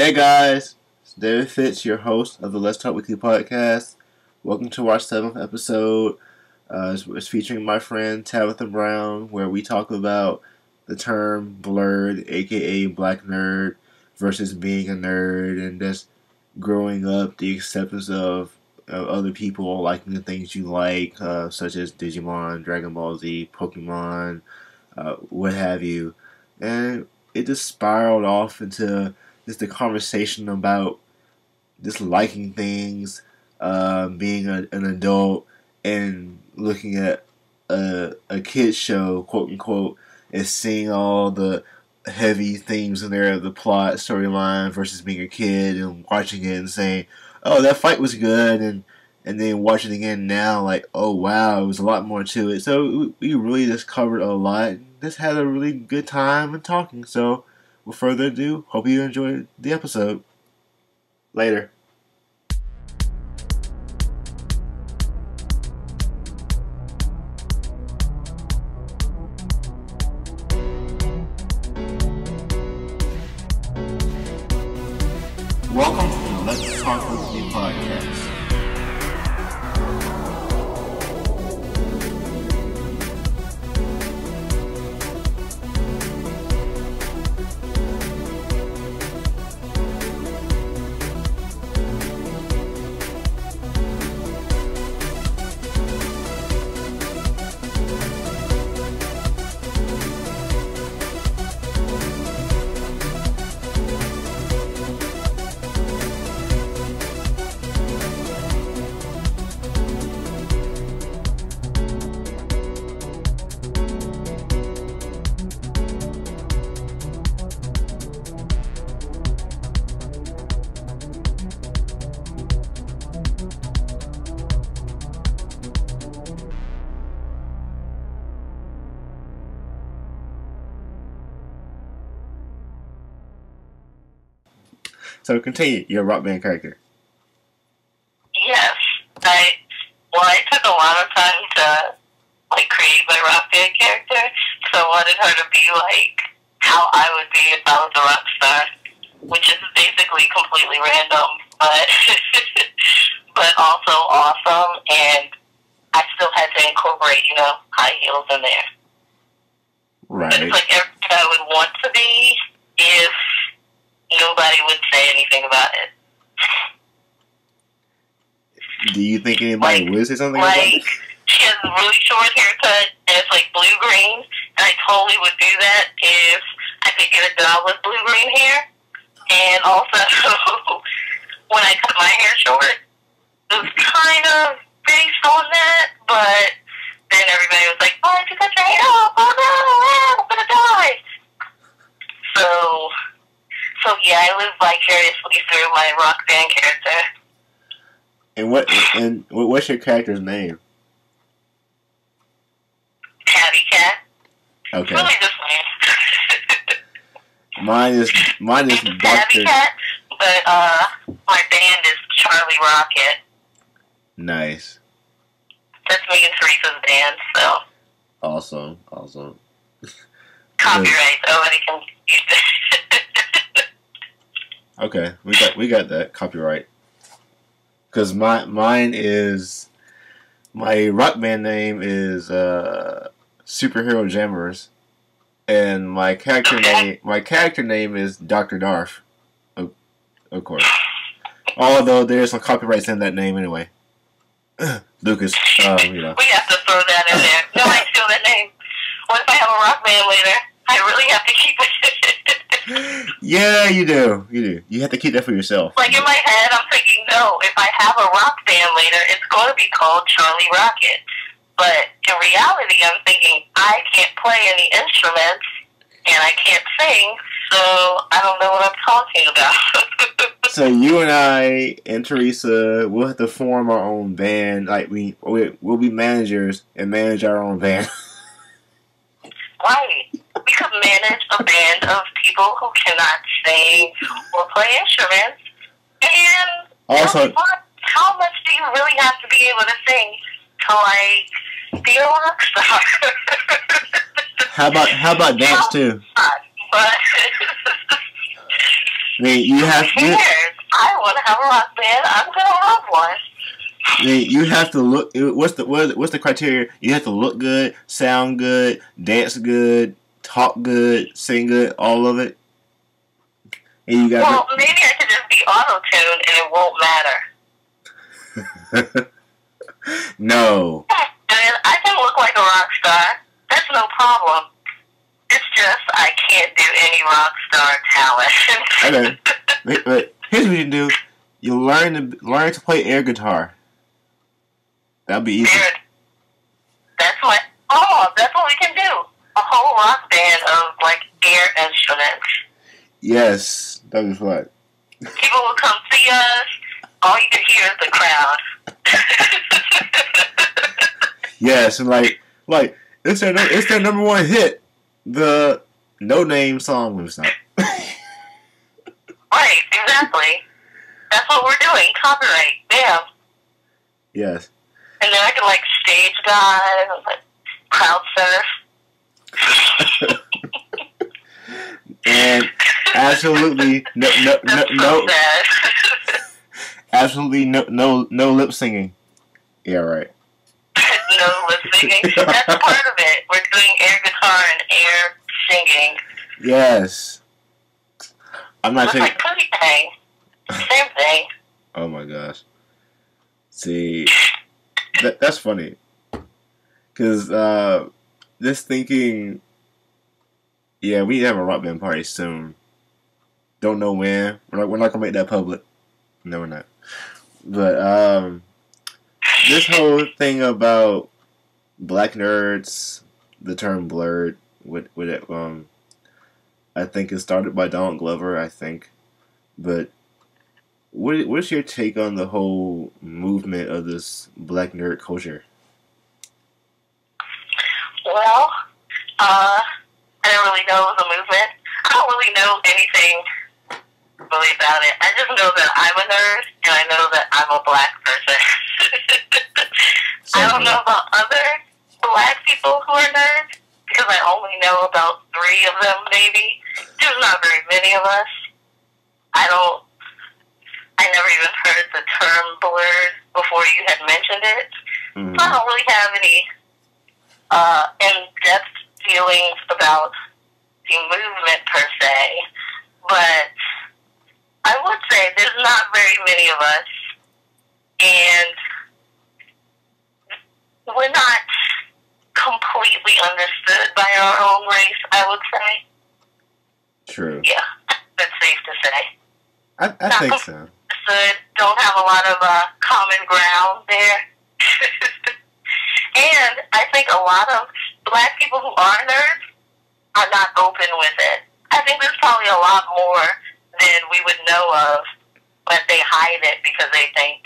Hey guys, it's David Fitz, your host of the Let's Talk Weekly podcast. Welcome to our 7th episode. It's featuring my friend Tabitha Brown, where we talk about the term Blerd, aka Black Nerd, versus being a nerd, and just growing up, the acceptance of other people liking the things you like, such as Digimon, Dragon Ball Z, Pokemon, what have you. And it just spiraled off into just the conversation about just liking things, being an adult, and looking at a kid's show, quote unquote, and seeing all the heavy themes in there, the plot, storyline, versus being a kid and watching it and saying, "Oh, that fight was good," and then watching it again now, like, "Oh wow, it was a lot more to it." So we really just covered a lot. Just had a really good time and talking. So, with further ado, hope you enjoyed the episode. Later. Welcome to the Let's Talk With Me podcast. So continue, your rock band character. Yes, I took a lot of time to create my rock band character, so I wanted her to be like how I would be if I was a rock star, which is basically completely random, but but also awesome, and I still had to incorporate, high heels in there. Right. But it's like everything I would want to be if nobody would say anything about it. Do you think anybody would say something about it? She has a really short haircut, and it's blue-green, and I totally would do that if I could get a job with blue-green hair. And also, when I cut my hair short, it was kind of based on that, but then everybody was like, "Why did you cut your hair off? Oh no, I'm gonna die." So yeah, I live vicariously through my rock band character. And what's your character's name? Tabby Cat. Okay. It's really just me. Mine is Tabby Doctor. Cat, but my band is Charlie Rocket. Nice. That's me and Teresa's band, so. Awesome. Copyright, nobody can use it. Okay, we got that copyright. Because my rock band name is Superhero Jammers, and my character name is Dr. Darth. Of course. Although there's some copyrights in that name anyway. Lucas, We have to throw that in there. Nobody steal that name. What if I have a rock band later? I really have to keep it. Yeah, you do. You have to keep that for yourself. In my head, I'm thinking, no, if I have a rock band later, it's going to be called Charlie Rocket. But in reality, I'm thinking, I can't play any instruments, and I can't sing, so I don't know what I'm talking about. So you and I and Teresa, we'll have to form our own band. We'll be managers and manage our own band. Right. We could manage a band of people who cannot sing or play instruments. And Also, how much do you really have to be able to sing to be a rock star? how about dance too? But I mean, you have Who cares? I want to have a rock band. I'm gonna have one. I mean, you have to look. What's the criteria? You have to look good, sound good, dance good, talk good, sing good, all of it. And you got. Well, maybe I could just be auto-tuned and it won't matter. No. And I can look like a rock star. That's no problem. It's just I can't do any rock star talent. Okay. But here's what you do: you learn to play air guitar. That'll be easy. That's what we can do. A whole rock band of like air instruments. Yes, that'll be fun. People will come see us. All you can hear is the crowd. Yes, and like it's their number one hit, the No Name song and stuff. Right, exactly. That's what we're doing. Copyright. Bam. Yes. And then I can like stage dive, like crowd surf. And absolutely absolutely no lip singing. Yeah, right. No lip singing. That's part of it. We're doing air guitar and air singing. Yes. I'm not taking. Like Pootie Tang. Same thing. Oh my gosh. See, that's funny. Cause this thinking. Yeah, we have a rock band party soon. Don't know when. We're not gonna make that public. No, we're not. But this whole thing about black nerds, the term Blerd, with it, I think it started by Donald Glover. I think, but what's your take on the whole movement of this black nerd culture? Well, I didn't really know it was a movement. I don't really know anything really about it. I just know that I'm a nerd, and I know that I'm a black person. I don't know about other black people who are nerds, because I only know about 3 of them, maybe. There's not very many of us. I never even heard the term Blerd before you had mentioned it. Mm-hmm. So I don't really have any in-depth feelings about the movement per se, but I would say there's not very many of us, and we're not completely understood by our own race, I would say. True. Yeah, that's safe to say. I think so. Understood, don't have a lot of common ground there. And I think a lot of black people who are nerds are not open with it. I think there's probably a lot more than we would know of, but they hide it because they think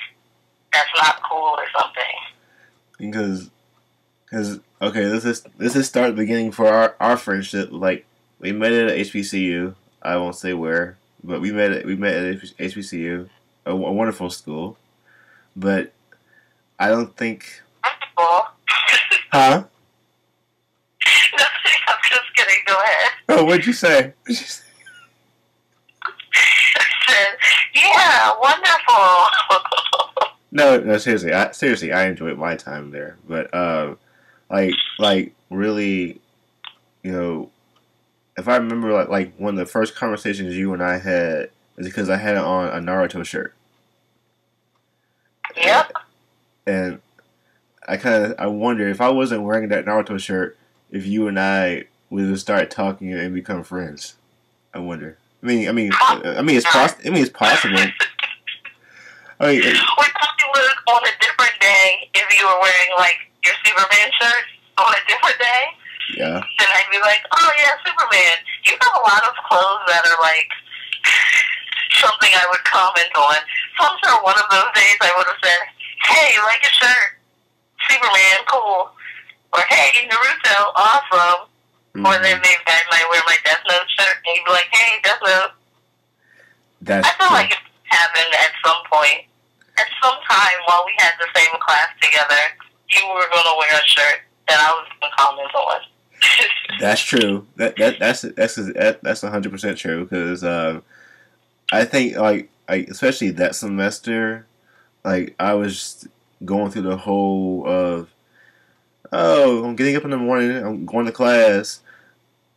that's not cool or something. Because okay, this is start the beginning for our friendship. Like, we met at HBCU. I won't say where, but we met at HBCU, a wonderful school. But I don't think. Wonderful. Huh? Nothing. I'm just kidding. Go ahead. Oh, what'd you say? I said, yeah, wonderful. No, seriously, I enjoyed my time there. But like really, you know, if I remember, like one of the first conversations you and I had is because I had on a Naruto shirt. Yep. And I wonder if I wasn't wearing that Naruto shirt, if you and I would have started talking and become friends. I wonder. I mean, it's possible. We probably would on a different day if you were wearing like your Superman shirt on a different day. Yeah. Then I'd be like, oh yeah, Superman. You have a lot of clothes that are like something I would comment on. So I'm sure one of those days I would have said, hey, you like your shirt? Superman, cool. Or hey, Naruto, awesome. Mm-hmm. Or then maybe I might wear my Death Note shirt and you'd be like, hey, Death Note. I feel like it happened at some point. At some time while we had the same class together, you were going to wear a shirt that I was going to comment on. That's true. That's 100% true, because I think like especially that semester, like I was going through the whole of oh I'm getting up in the morning, I'm going to class.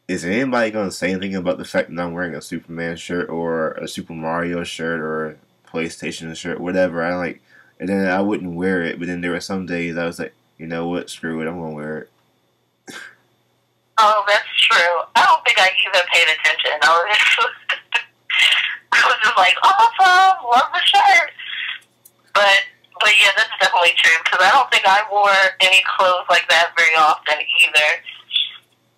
Is anybody gonna say anything about the fact that I'm wearing a Superman shirt or a Super Mario shirt or a PlayStation shirt, whatever? I like, and then I wouldn't wear it. But then there were some days I was like, you know what, screw it, I'm gonna wear it. Oh, that's true. I don't think I even paid attention. I was just like, awesome, love the shirt. But yeah, that's definitely true because I don't think I wore any clothes like that very often either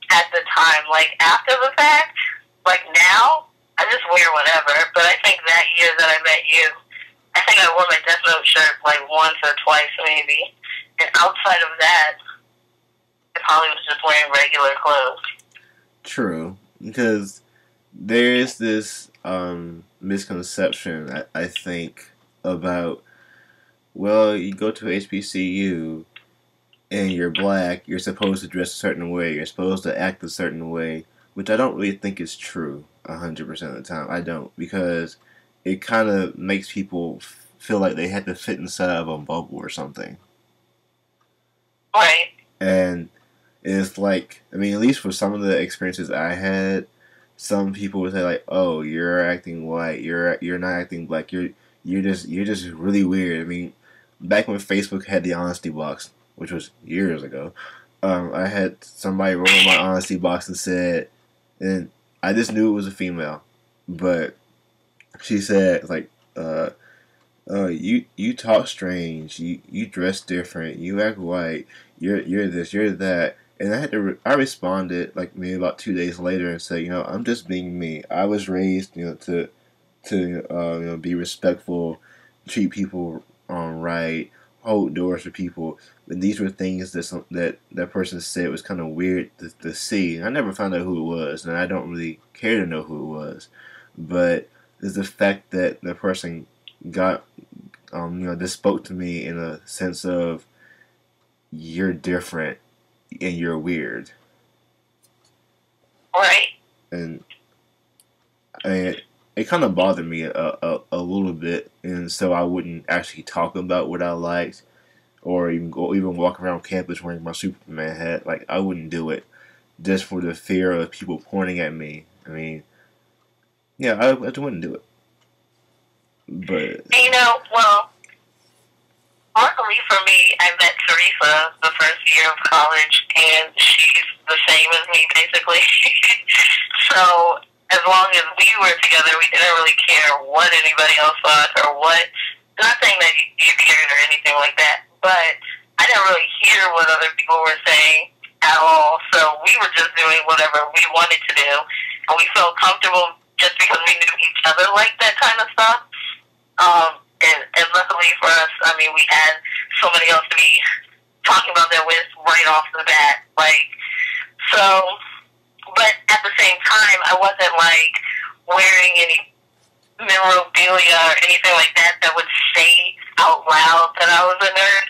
at the time. Like after the fact, like now, I just wear whatever. But I think that year that I met you, I think I wore my Death Note shirt like once or twice maybe. And outside of that, I probably was just wearing regular clothes. True, because there's this misconception I think about. Well, you go to HBCU and you're black, you're supposed to dress a certain way, you're supposed to act a certain way, which I don't really think is true 100% of the time. I don't, because it kind of makes people feel like they have to fit inside of a bubble or something. Right. And it's like, I mean, at least for some of the experiences I had, some people would say like, "Oh, you're acting white. You're not acting black. You're just really weird." I mean, back when Facebook had the honesty box, which was years ago, I had somebody roll in my honesty box and said, and I just knew it was a female, but she said like, you talk strange. You dress different. You act white. You're this. You're that." And I responded like maybe about 2 days later and said, I'm just being me. I was raised, to be respectful, treat people right, hold doors for people. And these were things that person said was kind of weird to see. I never found out who it was, and I don't really care to know who it was. But it's the fact that the person got, this spoke to me in a sense of you're different and you're weird. Right. And it kind of bothered me a little bit, and so I wouldn't actually talk about what I liked, or even walk around campus wearing my Superman hat. Like I wouldn't do it just for the fear of people pointing at me. I mean, yeah, I just wouldn't do it. But well, luckily for me, I met Teresa the first year of college, and she's the same as me, basically. So, as long as we were together, we didn't really care what anybody else thought or what. Not saying that you cared or anything like that, but I didn't really hear what other people were saying at all. So, we were just doing whatever we wanted to do, and we felt comfortable just because we knew each other like that kind of stuff. And luckily for us, I mean, we had somebody else to be talking about that with right off the bat. But at the same time, I wasn't like wearing any memorabilia or anything like that that would say out loud that I was a nerd.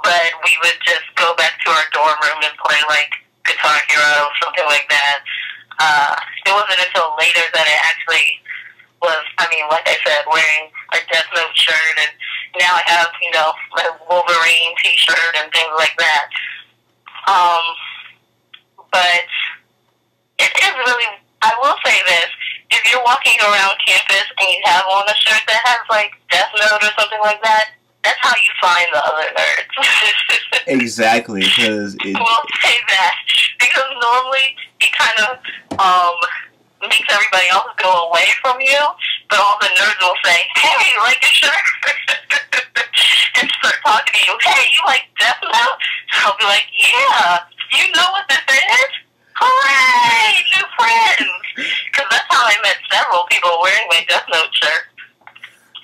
But we would just go back to our dorm room and play like Guitar Hero, something like that. It wasn't until later that it actually was, like I said, wearing a Death Note shirt, and now I have, my Wolverine t-shirt and things like that. But it is really, I will say this, if you're walking around campus and you have on a shirt that has, like, Death Note or something like that, that's how you find the other nerds. Exactly, because I will say that, because normally it kind of, makes everybody else go away from you, but all the nerds will say, "Hey, you like this shirt?" and start talking to you. "Hey, you like Death Note?" I'll be like, "Yeah, you know what this is? Hooray, new friends!" Because that's how I met several people wearing my Death Note shirt.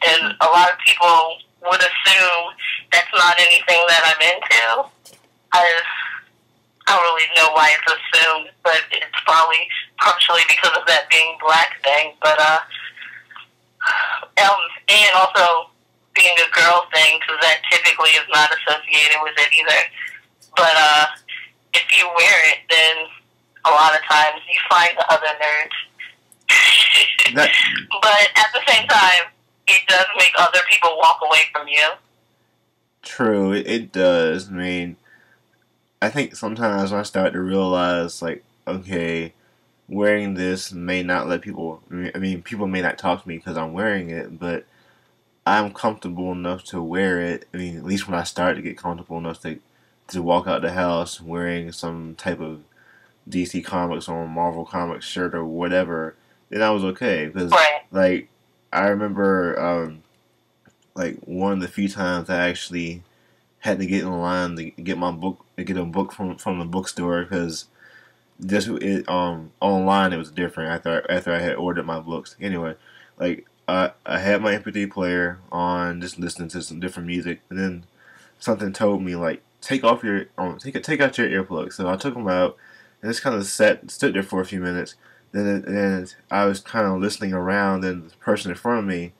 And a lot of people would assume that's not anything that I'm into. I don't really know why it's assumed, but it's probably partially because of that being black thing. But and also being a girl thing, because that typically is not associated with it either. But if you wear it, then a lot of times you find the other nerds. That But at the same time, it does make other people walk away from you. true, it does. I mean, I think sometimes I start to realize, like, okay, wearing this may not let people. I mean, people may not talk to me because I'm wearing it, but I'm comfortable enough to wear it. I mean, at least when I start to get comfortable enough to walk out the house wearing some type of DC Comics or Marvel Comics shirt or whatever, then I was okay. Because, Right. like, I remember, like, one of the few times I actually had to get in line to get my book, to get a book from the bookstore, because just online it was different after I had ordered my books. Anyway, like, I had my MP3 player on, just listening to some different music, and then something told me, like, take off your take out your earplugs. So I took them out and just kind of stood there for a few minutes. Then I was kind of listening around, and the person in front of me,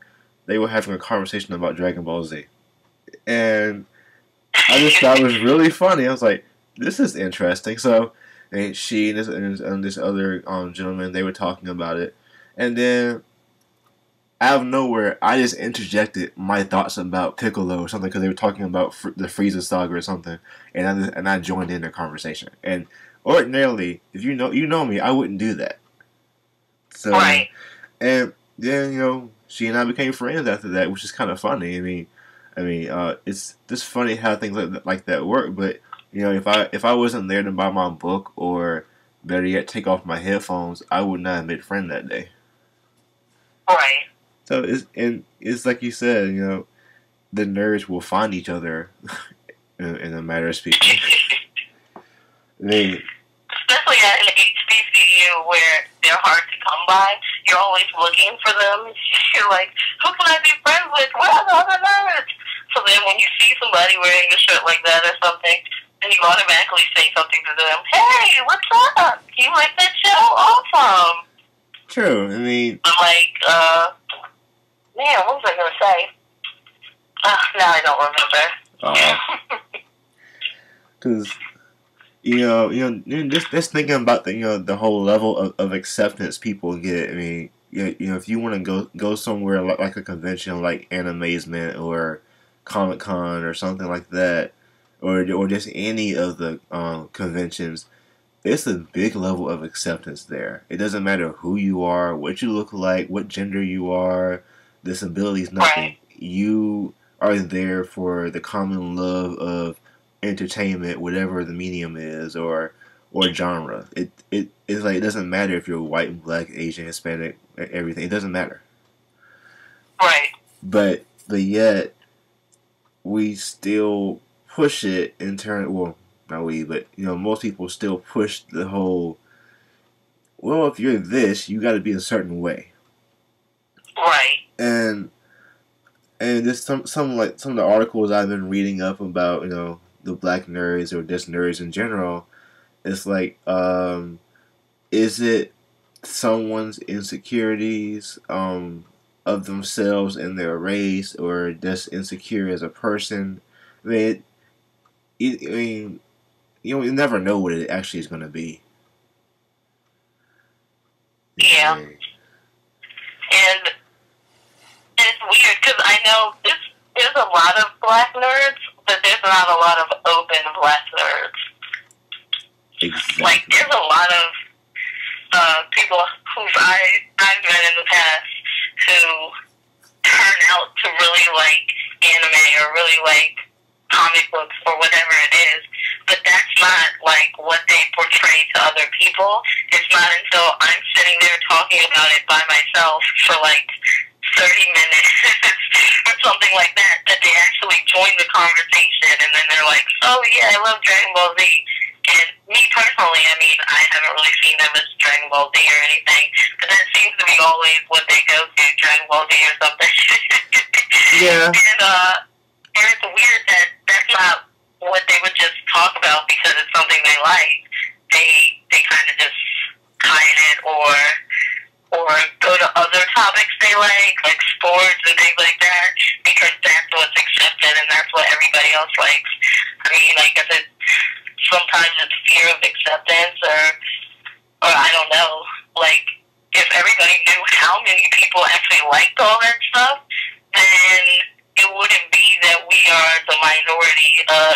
they were having a conversation about Dragon Ball Z, and I just thought it was really funny. I was like, this is interesting. So, and she and this other gentleman, they were talking about it, and then out of nowhere, I just interjected my thoughts about Piccolo or something, because they were talking about the Frieza saga or something, and I joined in their conversation. And ordinarily, if you know me, I wouldn't do that. So, Right. and then she and I became friends after that, which is kind of funny. It's just funny how things like that work. But if I wasn't there to buy my book, or better yet, take off my headphones, I would not have made a friend that day. Right. So it's like you said, the nerds will find each other in a matter of speaking. Especially at an HBCU where they're hard to come by, you're always looking for them. You're like, who can I be friends with? Where are the other nerds? So then when you see somebody wearing a shirt like that or something, then you automatically say something to them. Hey, what's up? You like that show? Awesome. True. I mean, I'm like, man, what was I going to say? Now I don't remember. Because just thinking about the whole level of acceptance people get. I mean, if you want to go somewhere like a convention like Animazement or Comic Con or something like that, or just any of the conventions, it's a big level of acceptance there. It doesn't matter who you are, what you look like, what gender you are, disabilities, nothing. Right. You are there for the common love of entertainment, whatever the medium is, or genre. It's like, it doesn't matter if you're white, black, Asian, Hispanic, everything. It doesn't matter. Right. But yet we still push it in turn. Well, not we, but most people still push the whole. Well, if you're this, you got to be a certain way. Right. And just some of the articles I've been reading up about the black nerds, or just nerds in general. It's like, is it someone's insecurities of themselves and their race, or just insecure as a person? I mean, you never know what it actually is going to be. Yeah. And it's weird because I know there's a lot of black nerds, but there's not a lot of open black nerds. Exactly. Like, there's a lot of people I've met in the past who turn out to really like anime or really like comic books or whatever it is, but that's not like what they portray to other people. It's not until I'm sitting there talking about it by myself for like 30 minutes or something like that they actually join the conversation, and then they're like, oh yeah, I love Dragon Ball Z. And me personally, I mean, I haven't really seen them as Dragon Ball Z or anything, but that seems to be always what they go to, Dragon Ball Z or something. Yeah. And it's weird that that's not what they would just talk about because it's something they like. They kind of just hide it, or go to other topics they like sports and things like that, because that's what's accepted and that's what everybody else likes. I mean, I guess sometimes it's fear of acceptance, or I don't know. Like, if everybody knew how many people actually liked all that stuff, then it wouldn't be that we are the minority of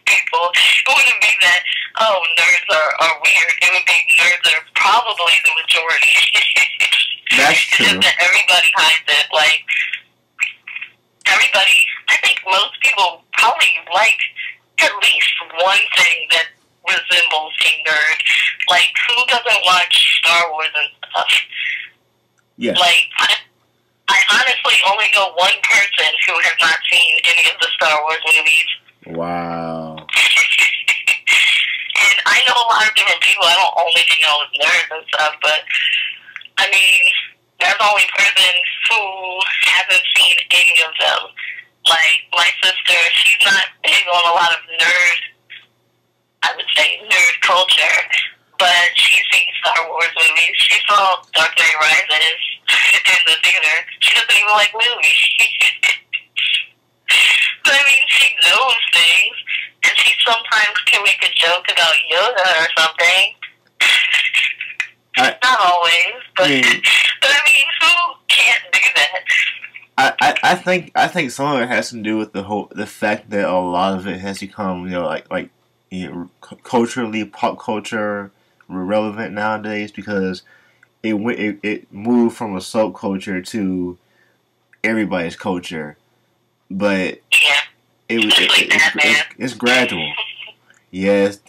people. It wouldn't be that, oh, nerds are weird. It would be nerds are probably the majority. That's true. Just that everybody hides it. Like, everybody, I think most people probably like at least one thing that resembles a nerd. Like, who doesn't watch Star Wars and stuff? Yeah. Like, I honestly only know one person who has not seen any of the Star Wars movies. Wow. And I know a lot of different people. I don't only hang out with nerds and stuff, but, I mean, that's the only person who hasn't seen any of them. Like, my sister, she's not big on a lot of nerd, I would say, nerd culture, but she's seen Star Wars movies. She saw Dark Knight Rises in the theater. She doesn't even like movies. But, I mean, she knows things, and she sometimes can make a joke about Yoda or something. Not always, but, but I mean, who can't do that? I think some of it has to do with the fact that a lot of it has become, like culturally, pop culture relevant nowadays, because it moved from a subculture to everybody's culture, but yeah, it's gradual. Yes,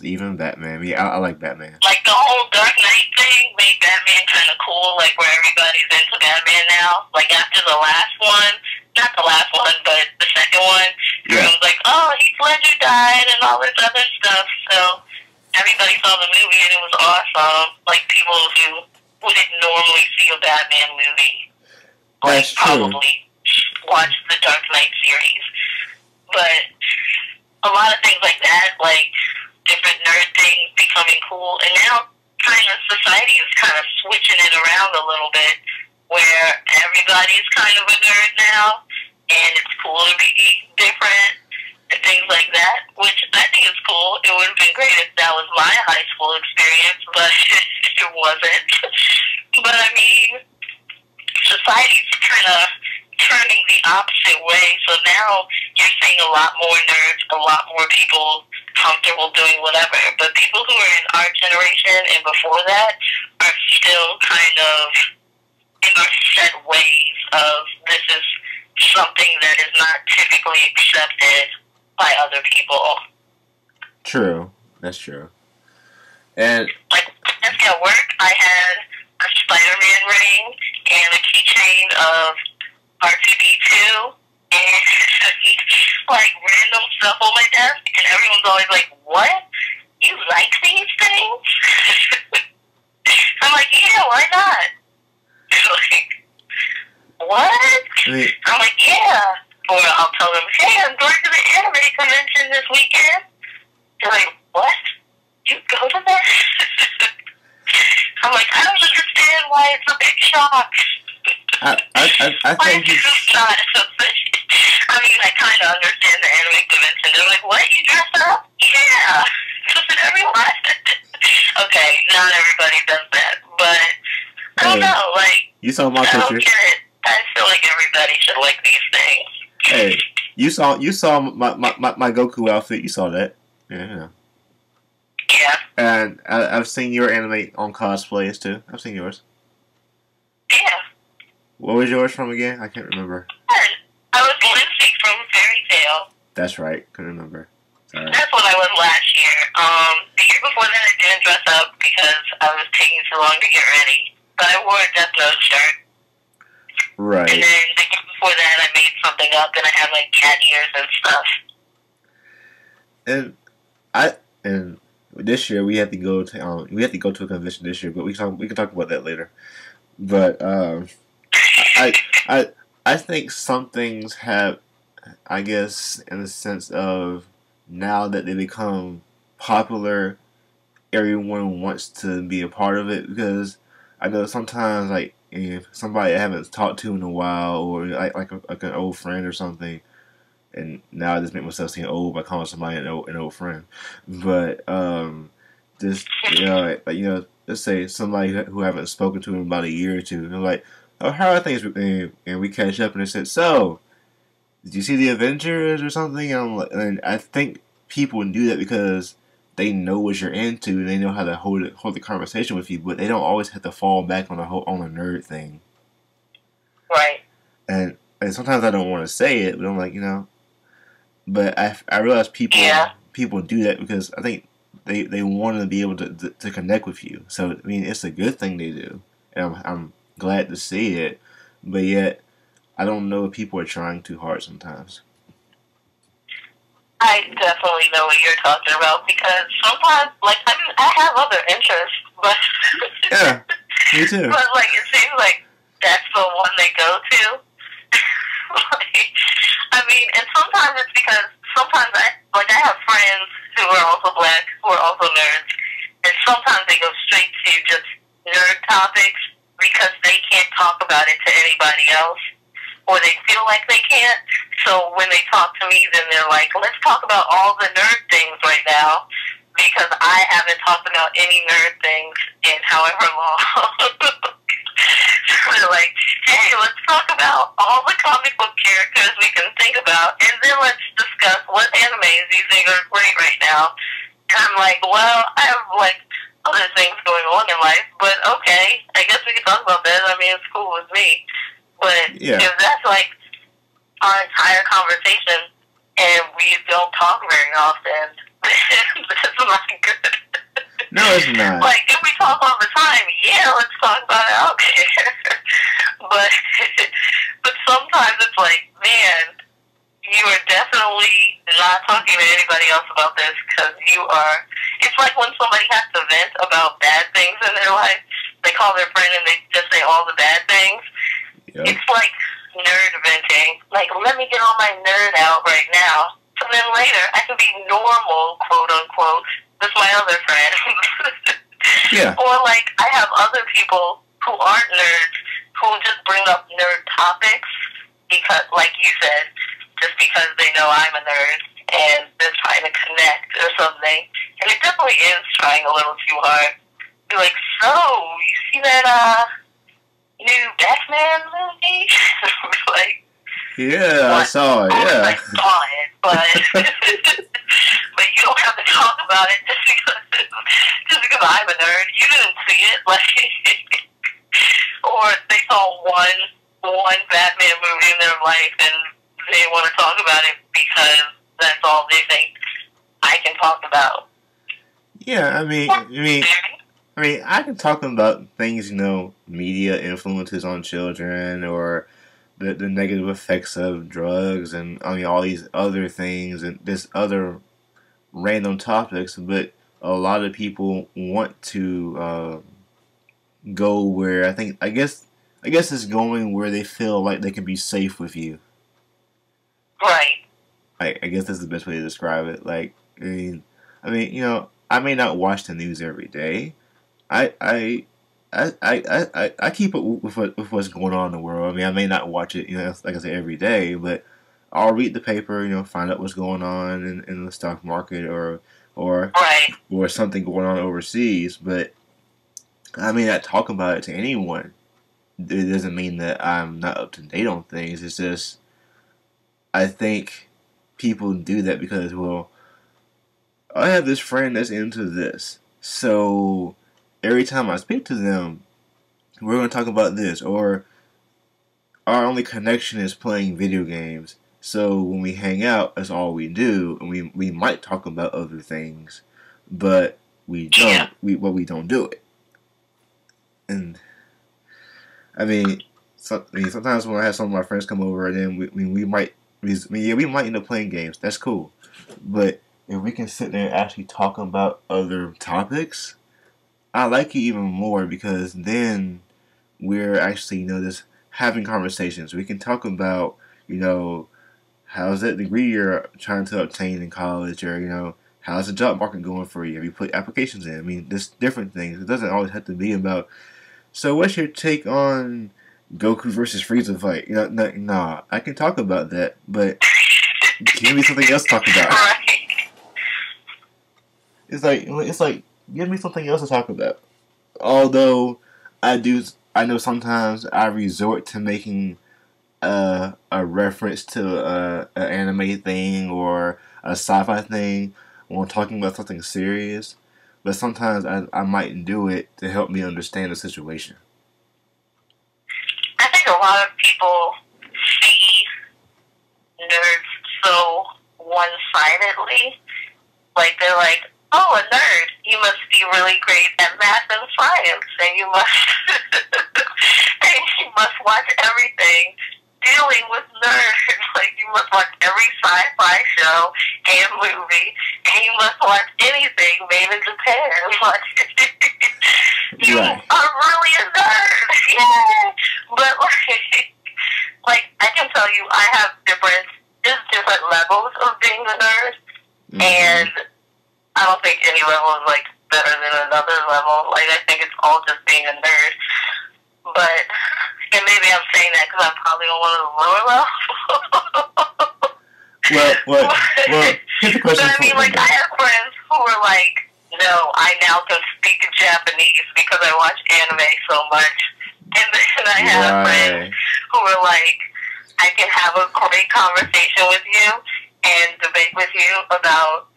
even Batman. Yeah, I like Batman. Like, the whole Dark Knight thing made Batman kind of cool, like, where everybody's into Batman now. Like, after the last one, not the last one, but the second one, everyone was like, oh, Heath Ledger died and all this other stuff. So everybody saw the movie and it was awesome. Like, people who wouldn't normally see a Batman movie, like, That's true. probably watch the Dark Knight series. But a lot of things like that, like different nerd things becoming cool, and now kind of society is kind of switching it around a little bit, where everybody's kind of a nerd now, and it's cool to be different and things like that, which I think is cool. It would have been great if that was my high school experience, but it wasn't. But I mean, society's kind of turning the opposite way, so now you're seeing a lot more nerds, a lot more people comfortable doing whatever, but people who are in our generation and before that are still kind of in our set ways of this is something that is not typically accepted by other people. True. That's true. And like, at work, I had a Spider-Man ring and a keychain of R2-D2 and like random stuff on my desk, and everyone's always like, what? You like these things? I'm like, yeah, why not? Like, what? I'm like, yeah. Or I'll tell them, hey, I'm going to the anime convention this weekend. They're like, what? You go to that? I'm like, I don't understand why it's a big shock. I think it's not. I mean, I kind of understand the anime convention. They're like, what? You dress up? Yeah. Doesn't everyone? Okay, not everybody does that, but I don't know. Like, you saw my I picture. don't get it. I feel like everybody should like these things. Hey, you saw my Goku outfit. You saw that. Yeah. Yeah. And I've seen your anime on cosplays too. I've seen yours. Yeah. What was yours from again? I can't remember. I was Lucy from Fairy Tail. That's right. Couldn't remember. Sorry. That's what I was last year. The year before that, I didn't dress up because I was taking too long to get ready. But I wore a Death Note shirt. Right. And then the year before that, I made something up, and I had like cat ears and stuff. And this year we had to go to a convention this year, but we can talk about that later. But I think some things have, I guess, in the sense of now that they become popular, everyone wants to be a part of it, because I know sometimes, like, if somebody I haven't talked to in a while, or like an old friend or something, and now I just make myself seem old by calling somebody an old friend, but just let's say somebody who haven't spoken to in about a year or two, and they're like, "Oh, how are things?" And we catch up, and they said, "So, did you see the Avengers or something?" And, and I think people do that because they know what you're into, and they know how to hold the conversation with you, but they don't always have to fall back on on a nerd thing. Right. And sometimes I don't want to say it, but I'm like, but I realize people do that because I think they want to be able to connect with you. So I mean, it's a good thing they do, and I'm glad to see it. But yet, I don't know if people are trying too hard sometimes. I definitely know what you're talking about because sometimes, like, I have other interests, but yeah, me too. But like, it seems like that's the one they go to. Like, I mean, and sometimes it's because sometimes I have friends who are also black, who are also nerds, and sometimes they go straight to just nerd topics because they can't talk about it to anybody else, or they feel like they can't. So when they talk to me, then they're like, let's talk about all the nerd things right now, because I haven't talked about any nerd things in however long. They're like, hey, let's talk about all the comic book characters we can think about, and then let's discuss what animes you think are great right now. And I'm like, well, I have, like, other things going on in life, but okay, I guess we can talk about that. I mean, it's cool with me. But if that's, like, our entire conversation, and we don't talk very often, that's not good. No, it's not. Like, if we talk all the time, yeah, let's talk about it. I don't care. but sometimes it's like, man, you are definitely not talking to anybody else about this because you are. It's like when somebody has to vent about bad things in their life. They call their friend and they just say all the bad things. Yep. It's like nerd venting. Like, let me get all my nerd out right now. So then later, I can be normal, quote unquote, with my other friend. Yeah. Or, like, I have other people who aren't nerds who just bring up nerd topics because, like you said, just because they know I'm a nerd and they're trying to connect or something. And it definitely is trying a little too hard. Be like, so, you see that, new Batman movie? Like, yeah, I saw it, yeah. I saw it, but but you don't have to talk about it just because I'm a nerd. You didn't see it, like, or they saw one Batman movie in their life and they want to talk about it because that's all they think I can talk about. Yeah, I mean, I can talk about things, media influences on children, or the negative effects of drugs, and all these other things, and this other random topics. But a lot of people want to go where I guess it's going where they feel like they can be safe with you. Right. I guess that's the best way to describe it. Like, I may not watch the news every day. I keep up with what's going on in the world. I mean, I may not watch it, like I said, every day, but I'll read the paper, find out what's going on in the stock market or something going on overseas. But I may not talk about it to anyone. It doesn't mean that I'm not up to date on things. It's just, I think people do that because, well, I have this friend that's into this, so every time I speak to them, we're going to talk about this, or our only connection is playing video games. So when we hang out, that's all we do, and we might talk about other things, but we don't. We don't do it. And sometimes when I have some of my friends come over, and then we might end up playing games. That's cool, but if we can sit there and actually talk about other topics, I like it even more because then we're actually, just having conversations. We can talk about, how's that degree you're trying to obtain in college, or, how's the job market going for you? Have you put applications in? I mean, there's different things. It doesn't always have to be about, so what's your take on Goku versus Frieza fight? Nah, I can talk about that, but give me something else to talk about. It's like, give me something else to talk about. although I know sometimes I resort to making a reference to an anime thing or a sci-fi thing when talking about something serious, but sometimes I might do it to help me understand the situation. I think a lot of people see nerds so one-sidedly. Like, they're like, oh, a nerd, you must be really great at math and science, and you must and you must watch everything dealing with nerds. Like, you must watch every sci-fi show and movie, and you must watch anything made in Japan. Like, you Right. are really a nerd. Yeah. But, like, I can tell you, I have there's different levels of being a nerd, and I don't think any level is, like, better than another level. Like, I think it's all just being a nerd. But, and maybe I'm saying that because I'm probably on one of the lower levels. Well, here's the question. But, I mean, like, I have friends who are like, no, I now can speak Japanese because I watch anime so much. And then I have friends who are like, I can have a great conversation with you and debate with you about,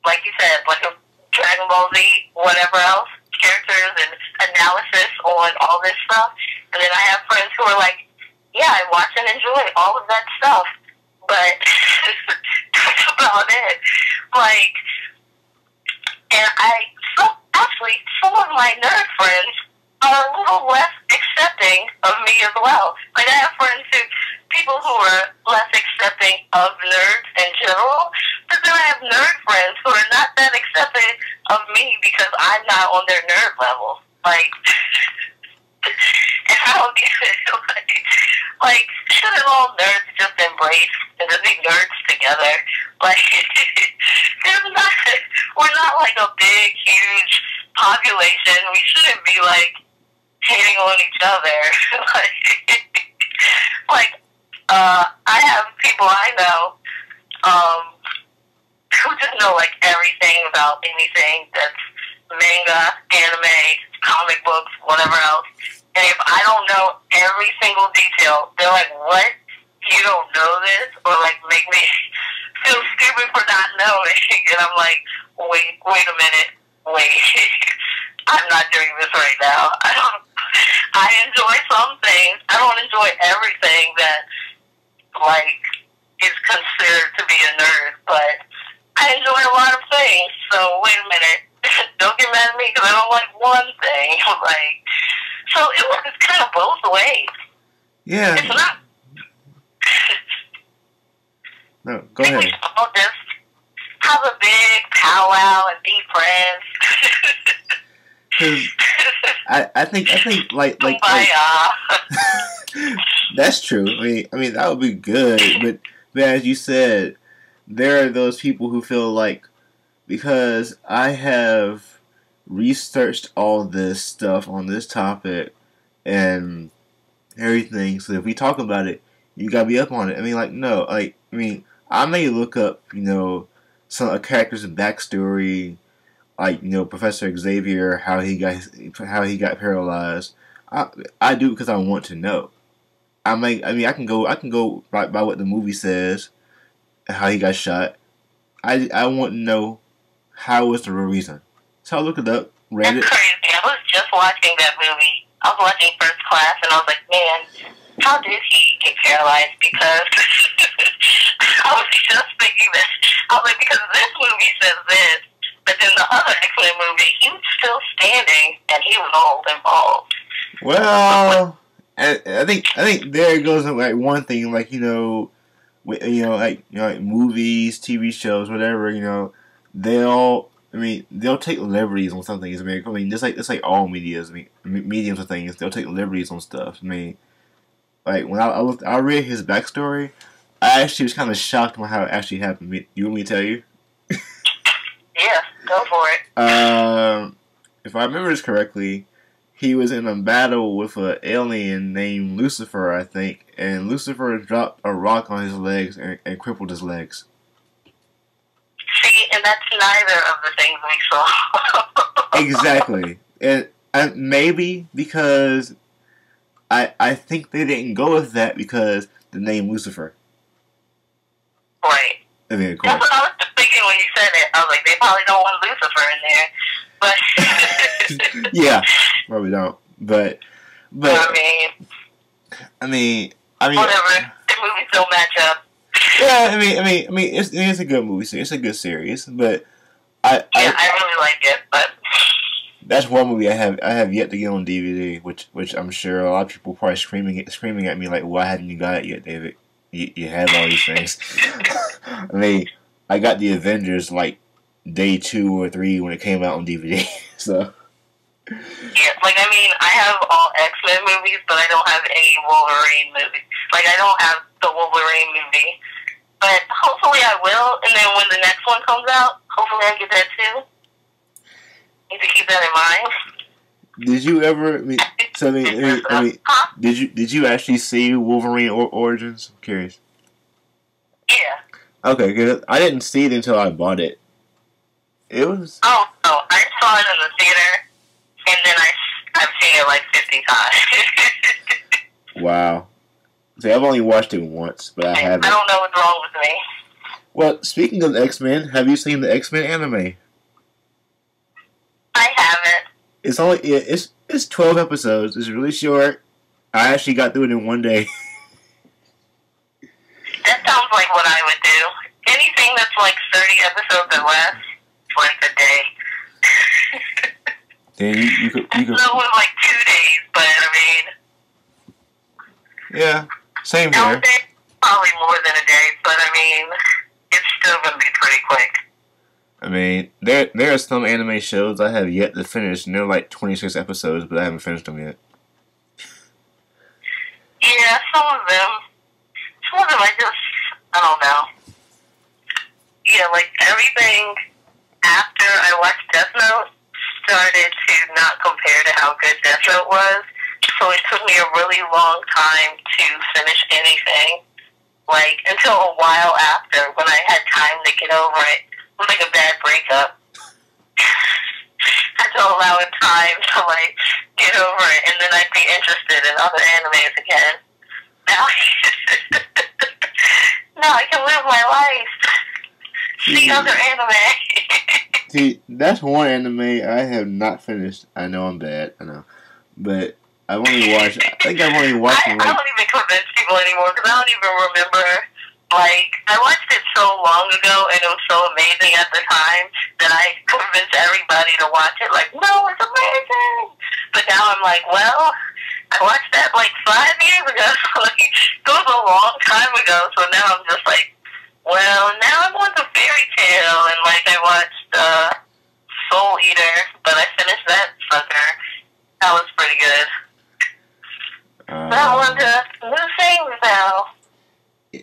like you said, like a Dragon Ball Z, whatever else, characters and analysis on all this stuff. And then I have friends who are like, yeah, I watch and enjoy all of that stuff, but that's about it. Like, and actually, some of my nerd friends are a little less accepting of me as well. Like, I have people who are less accepting of nerds in general, but then I have nerd friends who are not that accepting of me because I'm not on their nerd level. Like, and I don't get it. Like, shouldn't all nerds just embrace and just be nerds together? Like, we're not like a big, huge population. We shouldn't be like hating on each other. I have people I know, who just know like everything about anything that's manga, anime, comic books, whatever else. And if I don't know every single detail, they're like, what? You don't know this? Or like make me feel stupid for not knowing. And I'm like, wait a minute. I'm not doing this right now. I enjoy some things. I don't enjoy everything that like is considered to be a nerd, but I enjoy a lot of things. So wait a minute. Don't get mad at me because I don't like one thing. Like, so it works kind of both ways. Yeah. It's not. No, go ahead. We should all just have a big powwow and be friends. Because I think like that's true. I mean that would be good, but as you said, there are those people who feel like because I have researched all this stuff on this topic and everything, so if we talk about it, you gotta be up on it. I mean, like no, like I mean, I may look up, some a character's backstory. Like Professor Xavier, how he got paralyzed. I do because I want to know. I can go by what the movie says, how he got shot. I want to know how was the real reason. So I looked it up, read it. That's crazy. I was just watching that movie. I was watching First Class, and I was like, man, how did he get paralyzed? Because I was just thinking that. I was like, because this movie says this. But in the other X-Men movie, he was still standing, and he was all involved. Well, I think there goes like one thing, like like movies, TV shows, whatever. They'll take liberties on some things. I mean, just like all medias. I mean, mediums of things, they'll take liberties on stuff. I mean, like when I read his backstory, I actually was kind of shocked by how it actually happened. You want me to tell you? Yeah, go for it. If I remember this correctly, he was in a battle with an alien named Lucifer, I think, and Lucifer dropped a rock on his legs and crippled his legs. See, and that's neither of the things we saw. Exactly. And maybe because I think they didn't go with that because the name Lucifer. Right. I mean, of That's course. what I was thinking when you said it. I was like, they probably don't want Lucifer in there. But Yeah, probably don't. But I mean, whatever. The movies don't match up. Yeah, I mean, it's a good movie. It's a good series, but I really like it. But that's one movie I have yet to get on DVD, which I'm sure a lot of people probably screaming at me like, why hadn't you got it yet, David? You have all these things. I mean, I got the Avengers like day 2 or 3 when it came out on DVD. So yeah, like I mean, I have all X-Men movies, but I don't have any Wolverine movies. Like I don't have the Wolverine movie, but hopefully I will. And then when the next one comes out, hopefully I get that too. Need to keep that in mind. did you ever? Did you actually see Wolverine Origins? I'm curious. Yeah. Okay, good. I didn't see it until I bought it. It was. Oh, I saw it in the theater, and then I've seen it like 50 times. Wow. See, I've only watched it once, but I haven't. I don't know what's wrong with me. Well, speaking of X-Men, have you seen the X-Men anime? I haven't. It's 12 episodes. It's really short. I actually got through it in one day. That sounds like what I would do. Anything that's like 30 episodes or less, like a day. Then you could. That was like 2 days, but I mean. Yeah, same Now here. probably more than a day, but I mean, it's still gonna be pretty quick. I mean, there are some anime shows I have yet to finish, and they're like 26 episodes, but I haven't finished them yet. Yeah, some of them I don't know. Yeah, like everything after I watched Death Note started to not compare to how good Death Note was. So it took me a really long time to finish anything. Like, until a while after, when I had time to get over it. It was like a bad breakup. I had to allow it time to, like, get over it, and then I'd be interested in other animes again. Now, now I can live my life. See other anime. See, that's one anime I have not finished. I know I'm bad, I know. But I've only watched, I think I've only watched I don't even convince people anymore, because I don't even remember. Like, I watched it so long ago, and it was so amazing at the time, that I convinced everybody to watch it, like, no, it's amazing! But now I'm like, well, I watched that, like, 5 years ago, like, it was a long time ago, so now I'm just like, well, now I'm on the fairy tale, and, like, I watched, Soul Eater, but I finished that sucker. That was pretty good. But I'm on to new things now.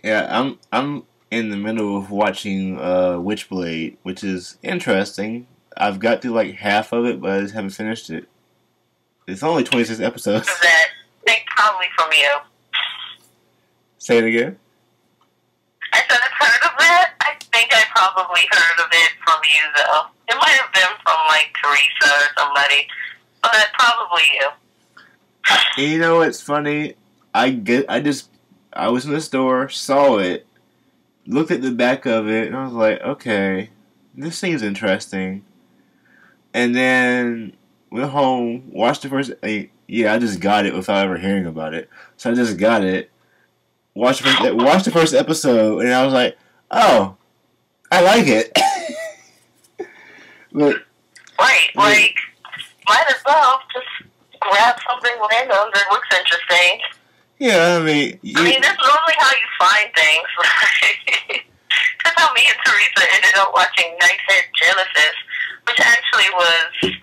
Yeah, I'm in the middle of watching Witchblade, which is interesting. I've got through like half of it, but I just haven't finished it. It's only 26 episodes. That I think probably from you. Say it again. I said I've heard of that. I think I probably heard of it from you though. It might have been from like Teresa or somebody, but probably you. You know what's funny? I was in the store, saw it, looked at the back of it, and I was like, okay, this seems interesting. And then went home, watched the first. I just got it without ever hearing about it. So I just got it, watched the first episode, and I was like, oh, I like it. But right, like might as well just grab something random that looks interesting. yeah, I mean, that's normally how you find things. That's how me and Teresa ended up watching Knight's Genesis, which actually was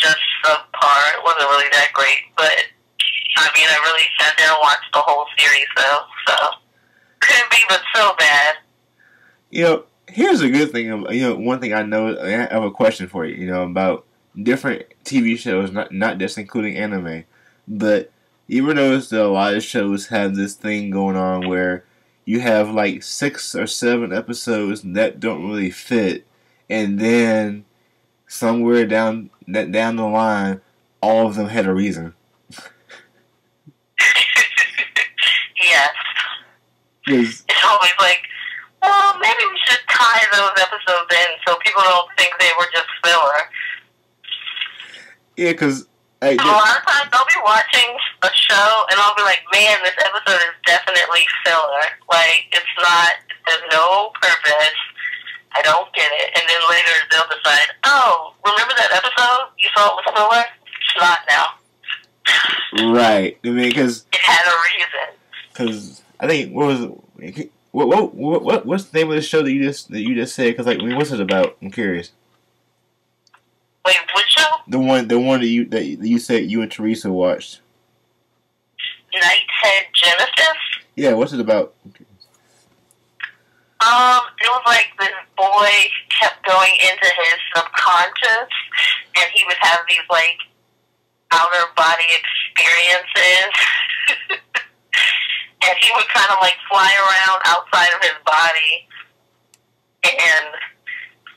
just subpar. It wasn't really that great, but I mean, I really sat there and watched the whole series, though. So couldn't be but so bad. You know, here's a good thing. One thing I know. I have a question for you. You know, about different TV shows, not just including anime, but you ever notice that a lot of shows have this thing going on where you have like 6 or 7 episodes that don't really fit, and then somewhere down the line, all of them had a reason. Yes. It's always like, well, maybe we should tie those episodes in so people don't think they were just filler. Yeah, because a lot of times I'll be watching a show and I'll be like, man, this episode is definitely filler. Like, it's not, there's no purpose. I don't get it. And then later they'll decide, oh, remember that episode you thought was filler? It's not now. Right. I mean, because it had a reason. Because I think what's the name of the show that you just said? Because like, I mean, what's it about? I'm curious. Wait, which show? The one that you said you and Teresa watched. Nighthead Genesis. Yeah, what's it about? It was like this boy kept going into his subconscious, and he would have these like outer body experiences. And he would kind of like fly around outside of his body. And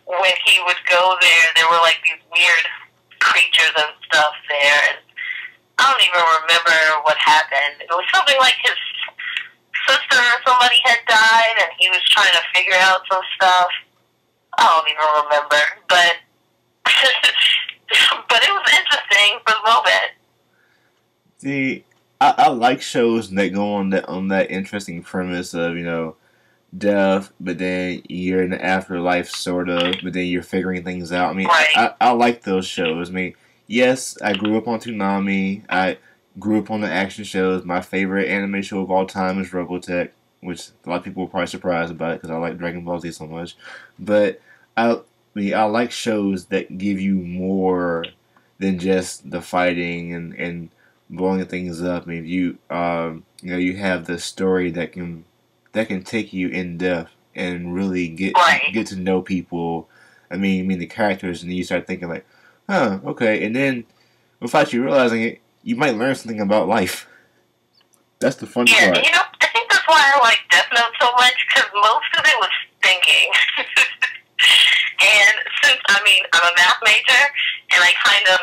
when he would go there, there were like these weird creatures and stuff there. And I don't even remember what happened. It was something like his sister or somebody had died, and he was trying to figure out some stuff. I don't even remember. But, but it was interesting for the moment. See, I like shows that go on that interesting premise of, you know, death, but then you're in the afterlife, sort of, but then you're figuring things out. I mean, right. I like those shows. I mean, yes, I grew up on Toonami. I grew up on the action shows. My favorite anime show of all time is Robotech, which a lot of people were probably surprised about it because I like Dragon Ball Z so much. But I like shows that give you more than just the fighting and blowing things up. I mean, you you have the story that can take you in depth and really get to know people. I mean the characters, and then you start thinking like, huh, okay, and then without you realizing it, you might learn something about life. That's the fun part. Yeah, you know, I think that's why I like Death Note so much, because most of it was thinking. And since, I mean, I'm a math major, and I kind of,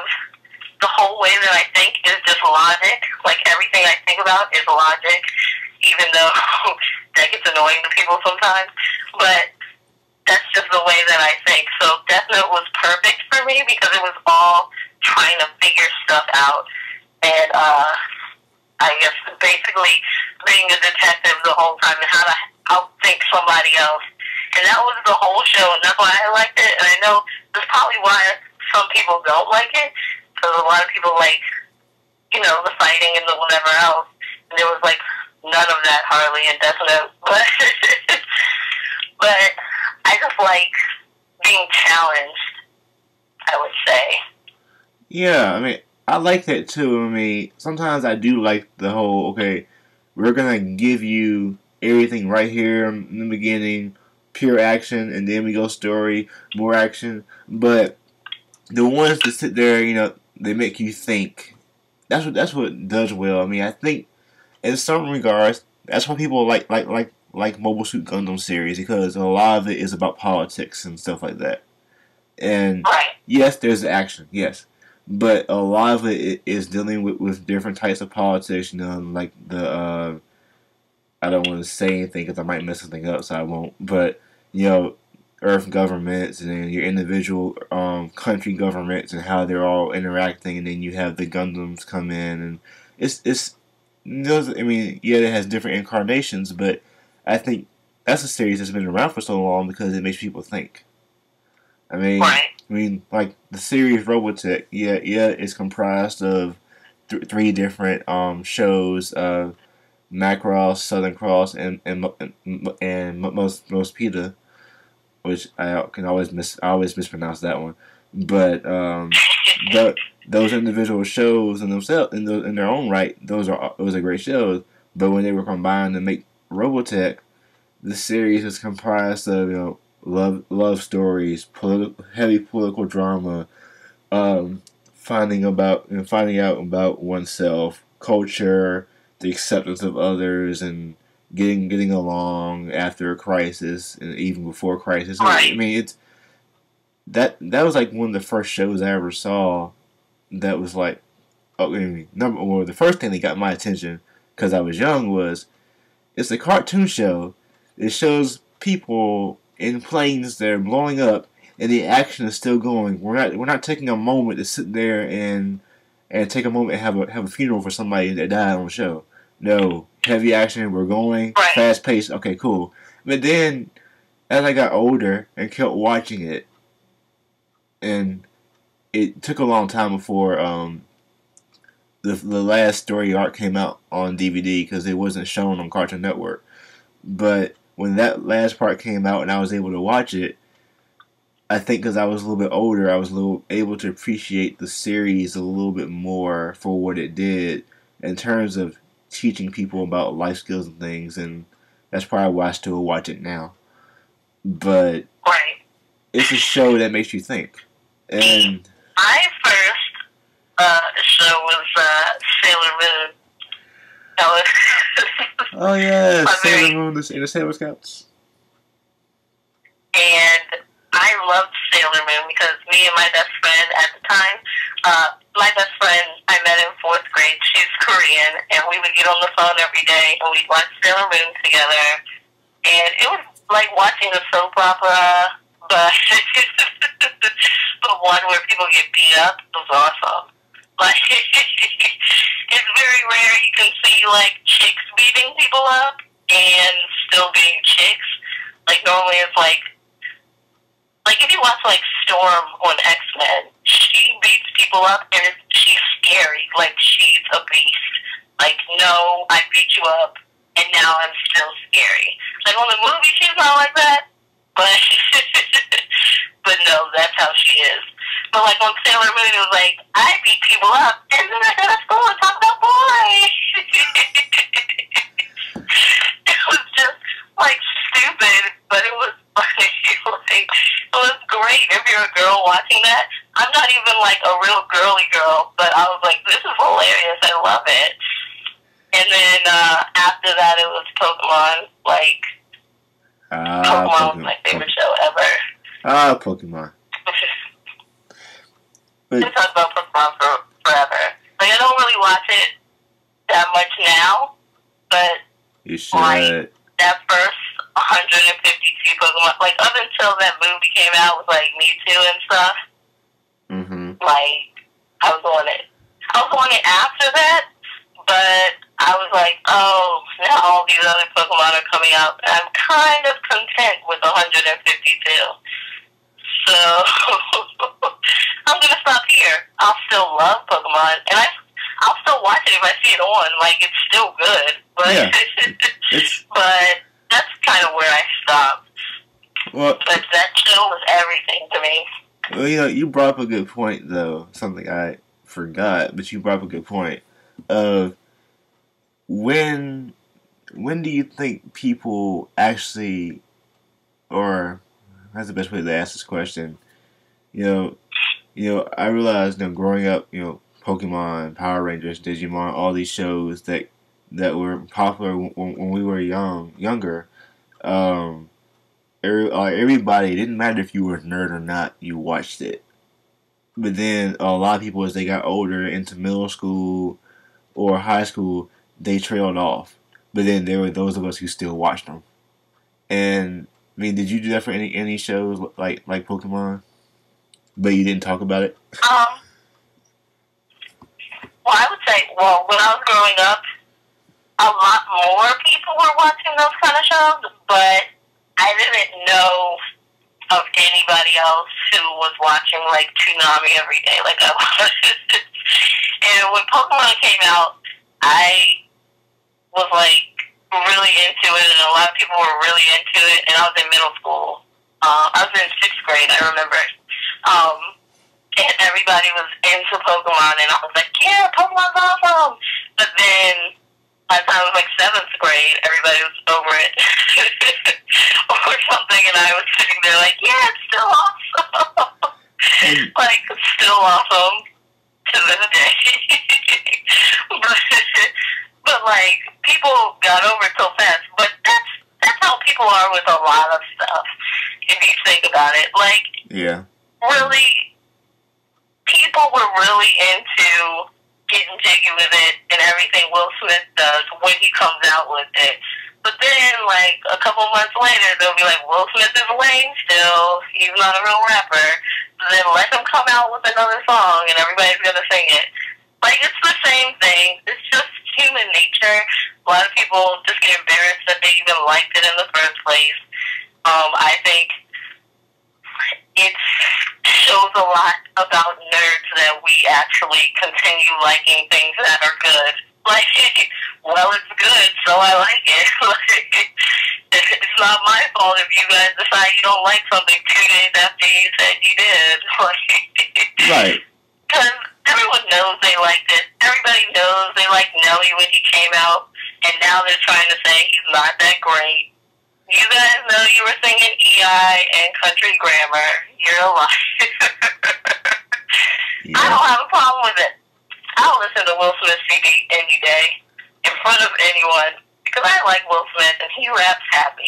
the whole way that I think is just logic. Like, everything I think about is logic, even though that gets annoying to people sometimes. But that's just the way that I think. So Death Note was perfect for me because it was all trying to figure stuff out. And I guess basically being a detective the whole time and how to outthink somebody else. And that was the whole show, and that's why I liked it. And I know that's probably why some people don't like it, because a lot of people like, you know, the fighting and the whatever else. And there was like none of that hardly in Death Note. But I just like being challenged, I would say. Yeah, I mean, I like that too. I mean, sometimes I do like the whole, okay, we're gonna give you everything right here in the beginning, pure action, and then we go story, more action. But the ones that sit there, you know, they make you think. That's what does well. I mean, I think in some regards, that's why people like Mobile Suit Gundam series, because a lot of it is about politics and stuff like that. And yes, there's action, yes. But a lot of it is dealing with different types of politics, you know, like the, I don't want to say anything because I might mess something up, so I won't. But, you know, Earth governments and then your individual country governments and how they're all interacting, and then you have the Gundams come in, and it's I mean, yeah, it has different incarnations, but I think that's a series that's been around for so long because it makes people think. I mean, like the series Robotech, yeah, it's comprised of three different shows: Macross, Southern Cross, and most PETA, which I always mispronounce that one. But those individual shows in themselves, in their own right, those are great shows. But when they were combined to make Robotech, the series is comprised of, you know, love stories, heavy political drama, finding out about oneself, culture, the acceptance of others, and getting along after a crisis and even before crisis. I mean, that was like one of the first shows I ever saw that was like Oh, the first thing that got my attention because I was young was it's a cartoon show. It shows people in planes that are blowing up, and the action is still going. We're not taking a moment to sit there and take a moment and have a funeral for somebody that died on the show. No, heavy action. We're going Right. fast paced. Okay, cool. But then as I got older and kept watching it, and it took a long time before the last story arc came out on DVD because it wasn't shown on Cartoon Network. But when that last part came out and I was able to watch it, I think because I was a little bit older, I was able to appreciate the series a little bit more for what it did in terms of teaching people about life skills and things, and that's probably why I still watch it now. But Right. it's a show that makes you think. And my first show was Sailor Moon. That was oh yeah, Sailor Moon and the Sailor Scouts. And I loved Sailor Moon because me and my best friend at the time, my best friend I met in 4th grade, she's Korean, and we would get on the phone every day and we'd watch Sailor Moon together. And it was like watching a soap opera, but the one where people get beat up was awesome. Like, it's very rare you can see, like, chicks beating people up and still being chicks. Like, normally it's like if you watch, like, Storm on X-Men, she beats people up and she's scary. Like, she's a beast. Like, no, I beat you up and now I'm still scary. Like, on the movie, she's not like that, but but no, that's how she is. But, like, on Sailor Moon, it was like, I beat people up, and then I go to school and talk about boys. It was just, like, stupid, but it was, it was great. If you're a girl watching that, I'm not even, like, a real girly girl, but I was like, this is hilarious. I love it. And then after that, it was Pokemon. Like, Pokemon was my favorite show ever. Pokemon. I talk about Pokemon forever. Like, I don't really watch it that much now, but you should. Like, that first 152 Pokemon, like, up until that movie came out with, like, Mewtwo and stuff, like, I was on it. I was on it after that, but I was like, oh, now all these other Pokemon are coming out, and I'm kind of content with 152. So, I'm going to stop here. I'll still love Pokemon, and I'll still watch it if I see it on. Like, it's still good, but yeah, but that's kind of where I stopped. Well, but that show was everything to me. Well, you know, you brought up a good point, though. Something I forgot, but you brought up a good point. When do you think people actually, or that's the best way to ask this question? You know, I realized, growing up, Pokemon, Power Rangers, Digimon, all these shows that were popular when we were younger. Everybody, it didn't matter if you were a nerd or not, you watched it. But then a lot of people, as they got older, into middle school or high school, they trailed off. But then there were those of us who still watched them. And I mean, did you do that for any shows like Pokemon? But you didn't talk about it? Well, I would say, when I was growing up, a lot more people were watching those kind of shows, but I didn't know of anybody else who was watching, like, Toonami every day like I was. And when Pokemon came out, I was, like, really into it, and a lot of people were really into it, and I was in middle school. I was in 6th grade, I remember. And everybody was into Pokemon, and I was like, yeah, Pokemon's awesome! But then, by the time I was like 7th grade, everybody was over it. Or something, and I was sitting there like, yeah, it's still awesome. Like, it's still awesome to this day. but like, people got over it so fast. But that's how people are with a lot of stuff, if you think about it. Like, yeah, really, people were really into getting jiggy with it and everything Will Smith does when he comes out with it. But then, like, a couple months later, they'll be like, Will Smith is lame still. He's not a real rapper. Then let him come out with another song and everybody's going to sing it. Like, it's the same thing. It's just human nature. A lot of people just get embarrassed that they even liked it in the first place. I think it shows a lot about nerds that we actually continue liking things that are good. Like, well, it's good, so I like it. Like, it's not my fault if you guys decide you don't like something 2 days after you said you did. Like, Right. Because everyone knows they liked it. Everybody knows they liked Nelly when he came out, and now they're trying to say he's not that great. You guys know you were singing EI and Country Grammar. You're a liar. Yeah. I don't have a problem with it. I'll listen to Will Smith CD any day in front of anyone because I like Will Smith and he raps happy.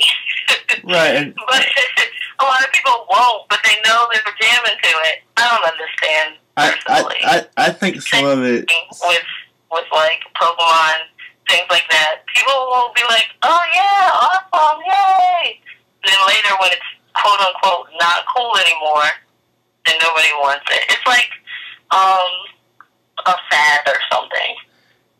Right. And but a lot of people won't, but they know they're jamming to it. I don't understand personally. I think some of it with like Pokemon, things like that. People will be like, "Oh yeah, awesome, yay!" And then later, when it's quote unquote not cool anymore, then nobody wants it. It's like a fad or something.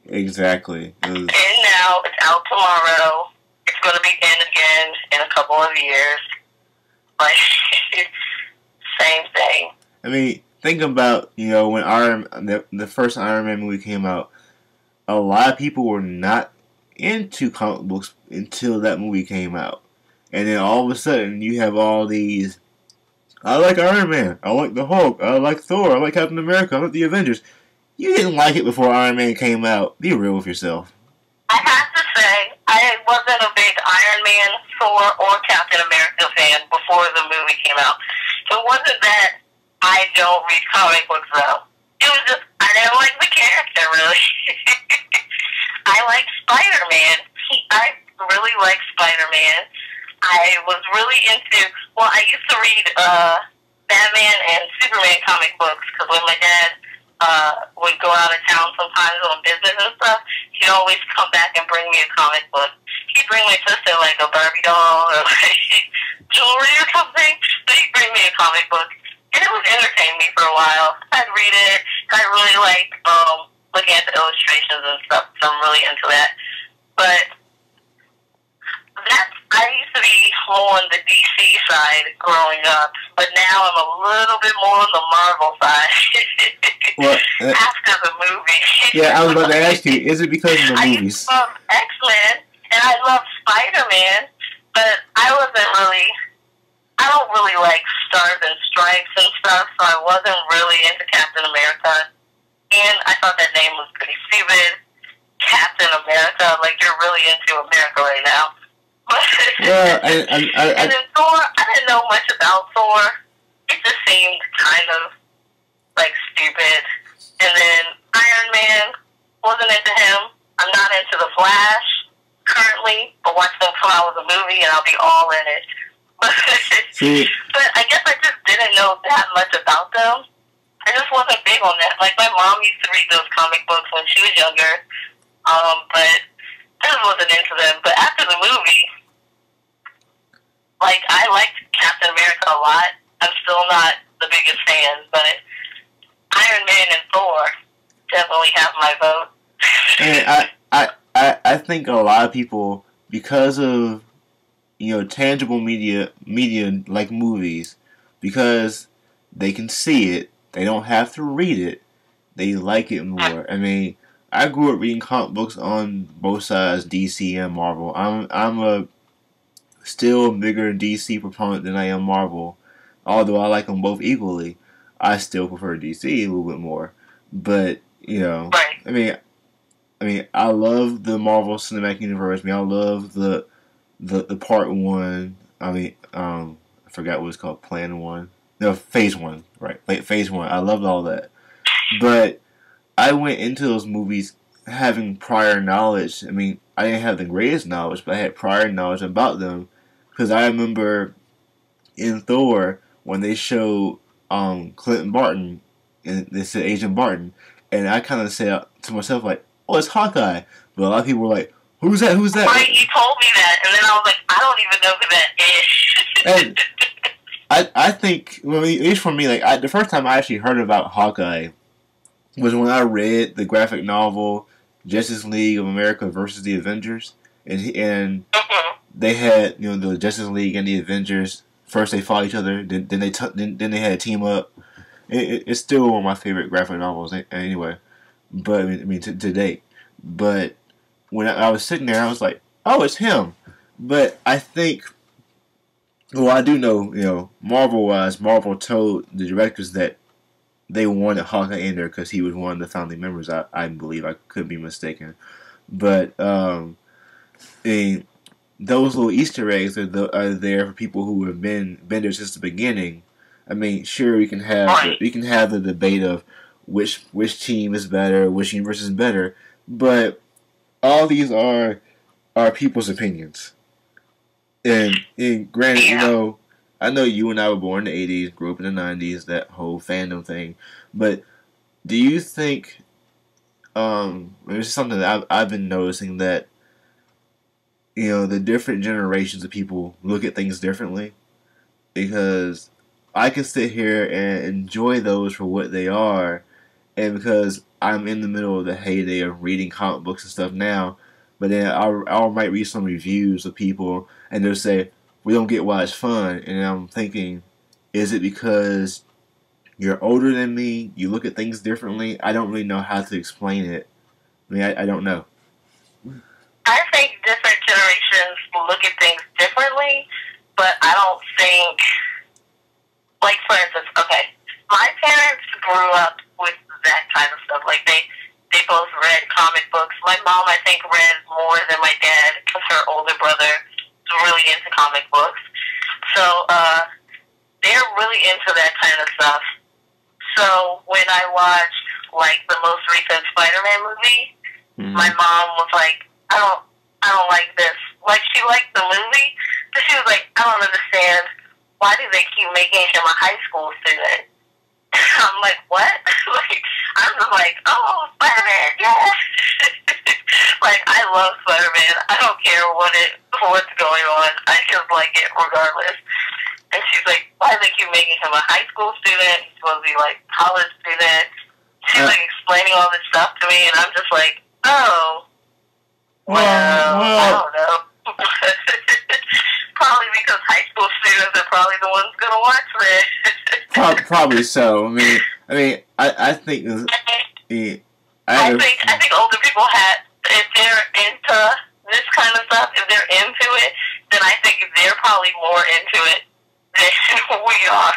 exactly. And now it's out tomorrow. It's going to be in again in a couple of years. Like same thing. I mean, think about when the first Iron Man movie came out. A lot of people were not into comic books until that movie came out. And then all of a sudden, you have all these, I like Iron Man, I like the Hulk, I like Thor, I like Captain America, I like the Avengers. You didn't like it before Iron Man came out. Be real with yourself. I have to say, I wasn't a big Iron Man, Thor, or Captain America fan before the movie came out. It wasn't that I don't read comic books, though. It was just, I didn't like the character, really. I like Spider-Man. I really like Spider-Man. I was really into, I used to read Batman and Superman comic books, because when my dad would go out of town sometimes on business and stuff, he'd always come back and bring me a comic book. He'd bring my sister, like, a Barbie doll or, like, jewelry or something, but he'd bring me a comic book. And it would entertain me for a while. I'd read it. I really like looking at the illustrations and stuff, so I'm really into that. But I used to be more on the DC side growing up, but now I'm a little bit more on the Marvel side. After the movie. Yeah, I was about to ask you, is it because of the movies? I love X-Men, and I love Spider-Man, but I don't really like Stars and Stripes and stuff, so I wasn't really into Captain America. And I thought that name was pretty stupid. Captain America, like you're really into America right now. And then Thor, I didn't know much about Thor. It just seemed kind of like stupid. And then Iron Man, wasn't into him. I'm not into The Flash currently, but watch them come out with a movie and I'll be all in it. But I guess I just didn't know that much about them. I just wasn't big on that. Like, my mom used to read those comic books when she was younger, but I just wasn't into them. But after the movie, like, I liked Captain America a lot. I'm still not the biggest fan, but Iron Man and Thor definitely have my vote. And I think a lot of people, because of tangible media like movies, because they can see it, they don't have to read it, they like it more. I mean, I grew up reading comic books on both sides, DC and Marvel. I'm a still bigger DC proponent than I am Marvel, although I like them both equally. I still prefer DC a little bit more, but right. I mean, I love the Marvel Cinematic Universe. I mean, I love the part one. I mean, I forgot what it's called. Plan one. No, phase one. Right. Like phase one. I loved all that. But I went into those movies having prior knowledge. I mean, I didn't have the greatest knowledge, but I had prior knowledge about them. Because I remember in Thor, when they showed Clinton Barton, and they said Agent Barton, and I kind of said to myself like, oh, it's Hawkeye. But a lot of people were like, who's that? Who's that? Right, you told me that, and then I was like, I don't even know who that is. And I think, well, at least for me, like the first time I actually heard about Hawkeye was when I read the graphic novel Justice League of America versus the Avengers, and they had the Justice League and the Avengers. First they fought each other, then they had a team up. It's still one of my favorite graphic novels anyway. But I mean to date. But when I was sitting there, I was like, oh, it's him. But I think, well, I do know, Marvel-wise, Marvel told the directors that they wanted Hawkeye in there because he was one of the founding members. I believe. I could be mistaken. But those little Easter eggs are there for people who have been there since the beginning. I mean, sure, we can have the debate of which team is better, which universe is better, but all these are people's opinions. And granted, I know you and I were born in the 80s, grew up in the 90s, that whole fandom thing. But do you think, this is something that I've been noticing, that, the different generations of people look at things differently? Because I can sit here and enjoy those for what they are, and because I'm in the middle of the heyday of reading comic books and stuff now, but then I might read some reviews of people, and they'll say, we don't get why it's fun. And I'm thinking, is it because you're older than me? You look at things differently? I don't really know how to explain it. I mean, I don't know. I think different generations look at things differently, but I don't think, like, for instance, okay, my parents grew up with that kind of stuff. Like, they both read comic books. My mom, I think, read more than my dad because her older brother was really into comic books. So, they're really into that kind of stuff. So, when I watched, like, the most recent Spider-Man movie, my mom was like, I don't like this. Like, she liked the movie, but she was like, I don't understand. Why do they keep making him a high school student? I'm like, what? Like, I'm just like, oh, Spider-Man, yeah. Like, I love Spider-Man. I don't care what's going on. I just like it regardless. And she's like, why do they keep making him a high school student? He's supposed to be, like, college student. She's, like, explaining all this stuff to me, and I'm just like, oh, well, I don't know. Probably because high school students are probably the ones going to watch this. Probably so. I mean, I think I think older people if they're into this kind of stuff, if they're into it, then I think they're probably more into it than we are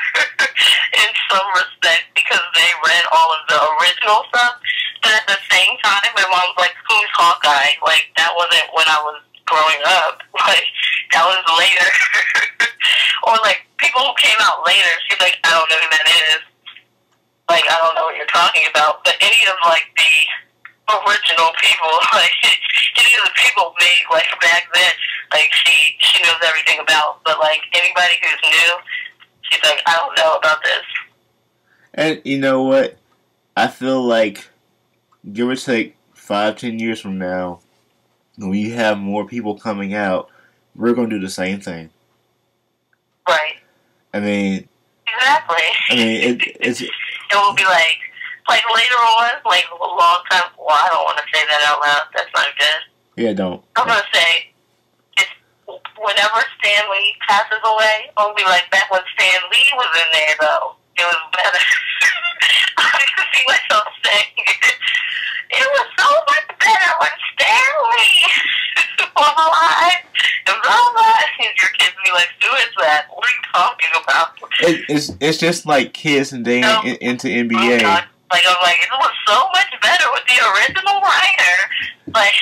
in some respect, because they read all of the original stuff. But at the same time, my mom's like, who's Hawkeye? Like, that wasn't when I was growing up. Like, that was later. Or, like, people who came out later, she's like, I don't know who that is. Like, I don't know what you're talking about. But any of, like, the original people, like, any of the people made, like, back then, like, she knows everything about. But, like, anybody who's new, she's like, I don't know about this. And you know what? I feel like, give or take 5-10 years from now, when we have more people coming out, we're going to do the same thing. Right. I mean... Exactly. I mean, it will be like later on, like a long time... Well, I don't want to say that out loud. That's not good. Yeah, don't. I'm going to say, whenever Stan Lee passes away, I'll be like, back when Stan Lee was in there, though, it was better. I can see myself saying, it was so much better when Stan Lee was alive. And blah, blah. And your kids be like, who is that? What are you talking about? It's just like kids and they into NBA. Oh God. Like, I'm like, it was so much better with the original writer. Like,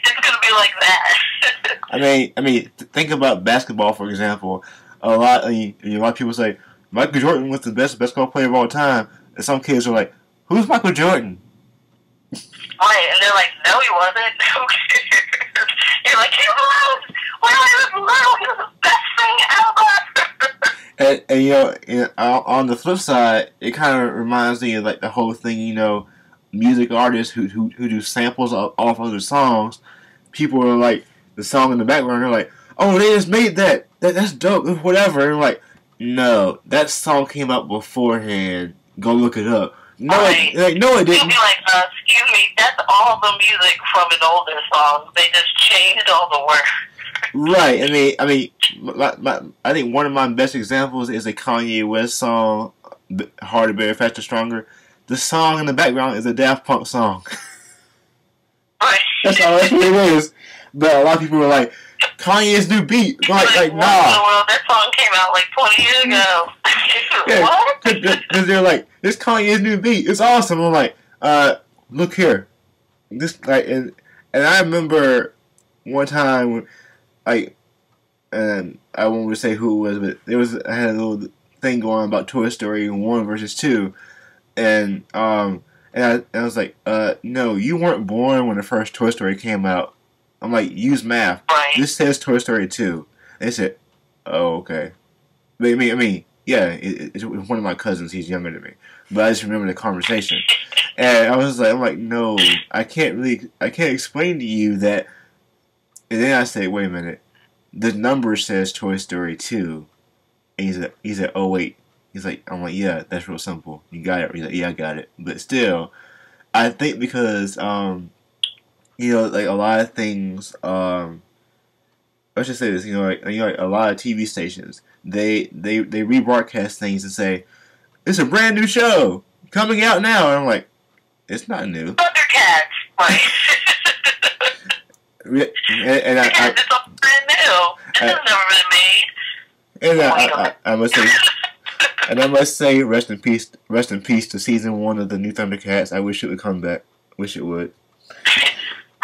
it's going to be like that. I mean, think about basketball, for example. A lot of people say Michael Jordan was the best basketball player of all time, and some kids are like, "Who's Michael Jordan?" Right, and they're like, "No, he wasn't." Who cares? You're like, "He was. When I was little, he was the best thing ever." And on the flip side, it kind of reminds me of like the whole thing, music artists who do samples off other songs, people are like, the song in the background, they're like, oh, they just made that's dope, whatever. And like, no, that song came out beforehand. Go look it up. No, right. no, it didn't. You'll be like, excuse me, that's all the music from an older song. They just changed all the words. Right. I think one of my best examples is a Kanye West song, "Harder, Better, Faster, Stronger." The song in the background is a Daft Punk song. Right. That's what it is. But a lot of people were like, Kanye's new beat. Like, nah. Well, that song came out like 20 years ago. Yeah, what? Because they're like, it's Kanye's new beat. It's awesome. I'm like, look here. This like, and I remember one time when, like, and I won't say who it was, but I had a little thing going on about Toy Story 1 versus 2, and I was like, no, you weren't born when the first Toy Story came out. I'm like, use math. Right. This says Toy Story 2. They said, oh, okay. But I mean, yeah, it's one of my cousins. He's younger than me. But I just remember the conversation. And I was like, I'm like, no, I can't explain to you that. And then I say, wait a minute. The number says Toy Story 2. And he's like, oh, wait. He's like, I'm like, yeah, that's real simple. You got it. He's like, yeah, I got it. But still, I think because, like a lot of things, let's just say this, like a lot of TV stations, they rebroadcast things and say, it's a brand new show coming out now. And I'm like, it's not new. Thundercats, right? and it's all brand new. This has never been made. And I must say, and I must say, rest in peace to season 1 of the new Thundercats. I wish it would come back. Wish it would.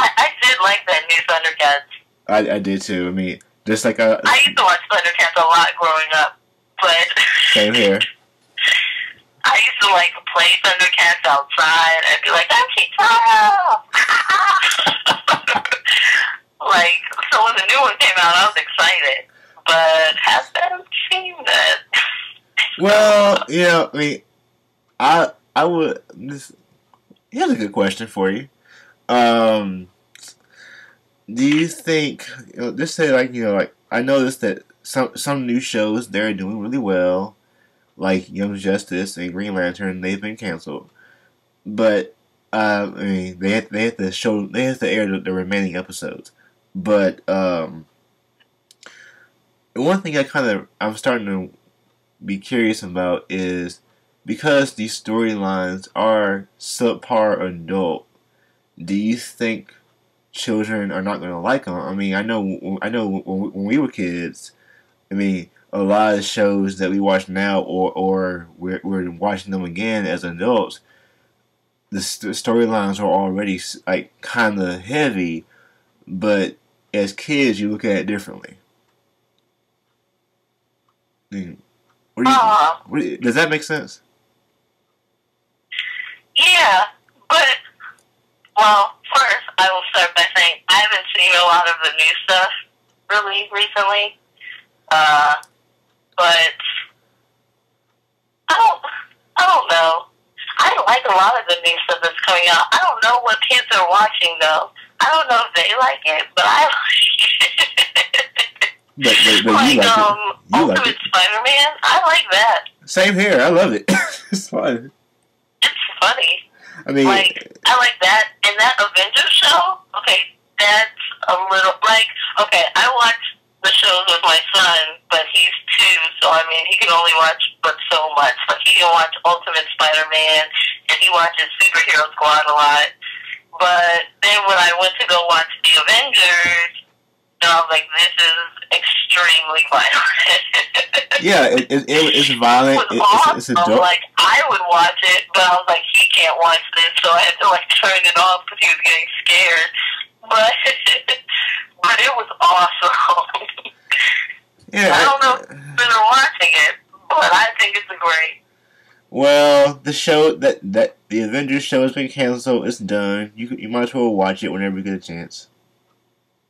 I did like that new Thundercats. I did too. I mean, just like I used to watch Thundercats a lot growing up, but same here. I used to like play Thundercats outside. I'd be like, I'm like, so when the new one came out, I was excited, but haven't seen that. Well, I mean, I would. Here's a good question for you. Do you think, just say like I noticed that some new shows they're doing really well, like Young Justice and Green Lantern, they've been canceled, but I mean they have to air the remaining episodes, but one thing I'm starting to be curious about is, because these storylines are subpar adult, do you think children are not going to like them? I mean, I know when we were kids, I mean, a lot of shows that we watch now, or we're watching them again as adults, the storylines are already like kind of heavy, but as kids you look at it differently. Does that make sense? Yeah, but, well, first, I will start by saying I haven't seen a lot of the new stuff really recently, but I don't know. I like a lot of the new stuff that's coming out. I don't know what kids are watching, though. I don't know if they like it, but I like it. But like, you like it. Ultimate like it. Spider-Man, I like that. Same here. I love it. It's fun. It's funny. I mean, like, I like that. And that Avengers show, okay, that's a little, like, okay, I watch the shows with my son, but he's 2, so, I mean, he can only watch but so much. Like, he can watch Ultimate Spider-Man, and he watches Superhero Squad a lot. But then when I went to go watch the Avengers, I was like, this is extremely violent. Yeah, it's violent. It's adult. Like, I would watch it, but I was like, he can't watch this, so I had to like turn it off because he was getting scared. But it was awesome. Yeah, I don't know if you're watching it, but I think it's great. Well, the show that the Avengers show has been canceled. It's done. You might as well watch it whenever you get a chance.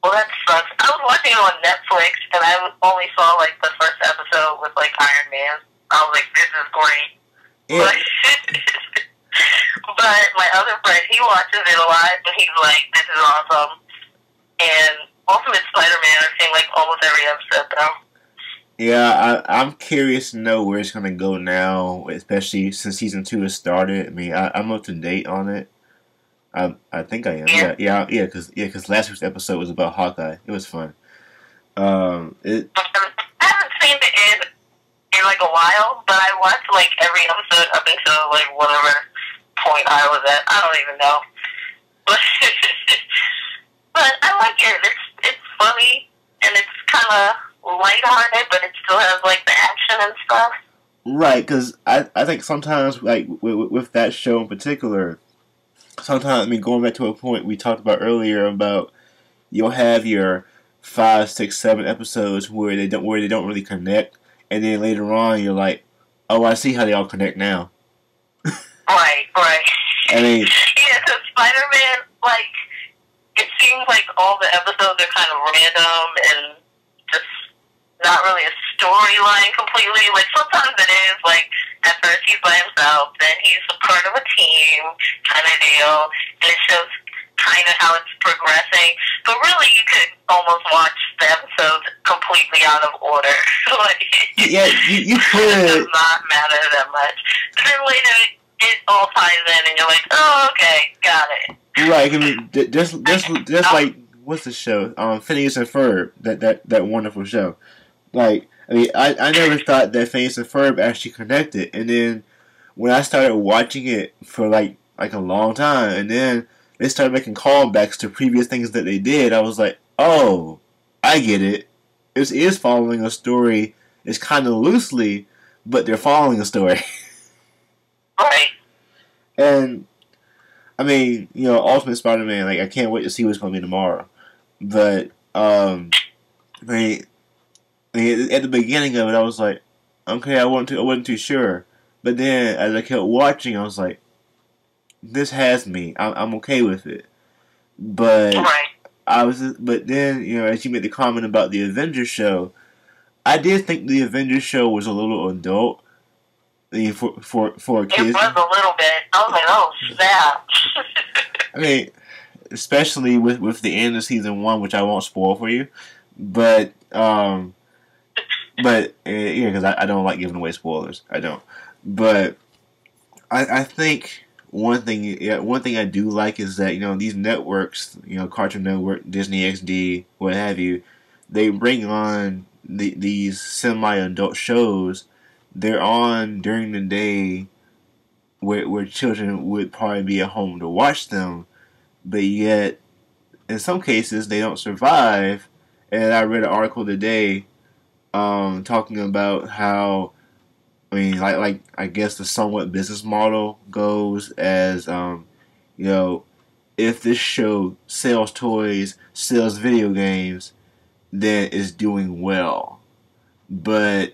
Well, that sucks. I was watching it on Netflix, and I only saw like the first episode with like Iron Man. I was like, this is great. Yeah. But my other friend, he watches it live, and he's like, "This is awesome." And Ultimate Spider-Man, I've seen like almost every episode though. Yeah, I'm curious to know where it's gonna go now, especially since season 2 has started. I mean, I'm up to date on it. I think I am. Yeah, because last week's episode was about Hawkeye. It was fun. It I haven't seen it in like a while, but I watched like every episode up until like whatever point I was at. I don't even know. But but I like it. It's funny and it's kind of lighthearted, but it still has like the action and stuff. right, because I think sometimes like with that show in particular, sometimes I mean going back to a point we talked about earlier about you'll have your 5, 6, 7 episodes where they don't really connect, and then later on you're like, oh, I see how they all connect now. Right. I mean, yeah, because Spider-Man, like, it seems like all the episodes are kind of random and just not really a storyline completely. Like, sometimes it is, like, at first he's by himself, then he's a part of a team kind of deal, and it shows kind of how it's progressing. But really, you could almost watch the episodes completely out of order. Like, yeah, you could. It does not matter that much. But then later, it all ties in, and you're like, oh, okay, got it. Right, I mean, just like, what's the show? Phineas and Ferb, that wonderful show. Like, I mean, I never thought that Phineas and Ferb actually connected, and then when I started watching it for like a long time, and then they started making callbacks to previous things that they did, I was like, oh, I get it. It is following a story. It's kind of loosely, but they're following a story. Right. And I mean, Ultimate Spider-Man, like I can't wait to see what's going to be tomorrow. But I mean, at the beginning of it, I was like, okay, I wasn't too sure. But then as I kept watching, I was like, this has me. I'm okay with it. But right. but then as you made the comment about the Avengers show, I did think the Avengers show was a little adult. I mean, for kids. It was a little bit. I was like, oh, snap. I mean, especially with the end of season 1, which I won't spoil for you, but yeah, because I don't like giving away spoilers. I don't. But I think one thing I do like is that these networks, Cartoon Network, Disney XD, what have you, they bring on these semi-adult shows. They're on during the day where children would probably be at home to watch them, but yet in some cases they don't survive. And I read an article today talking about how, I mean, like I guess the somewhat business model goes as if this show sells toys, sells video games, then it's doing well. But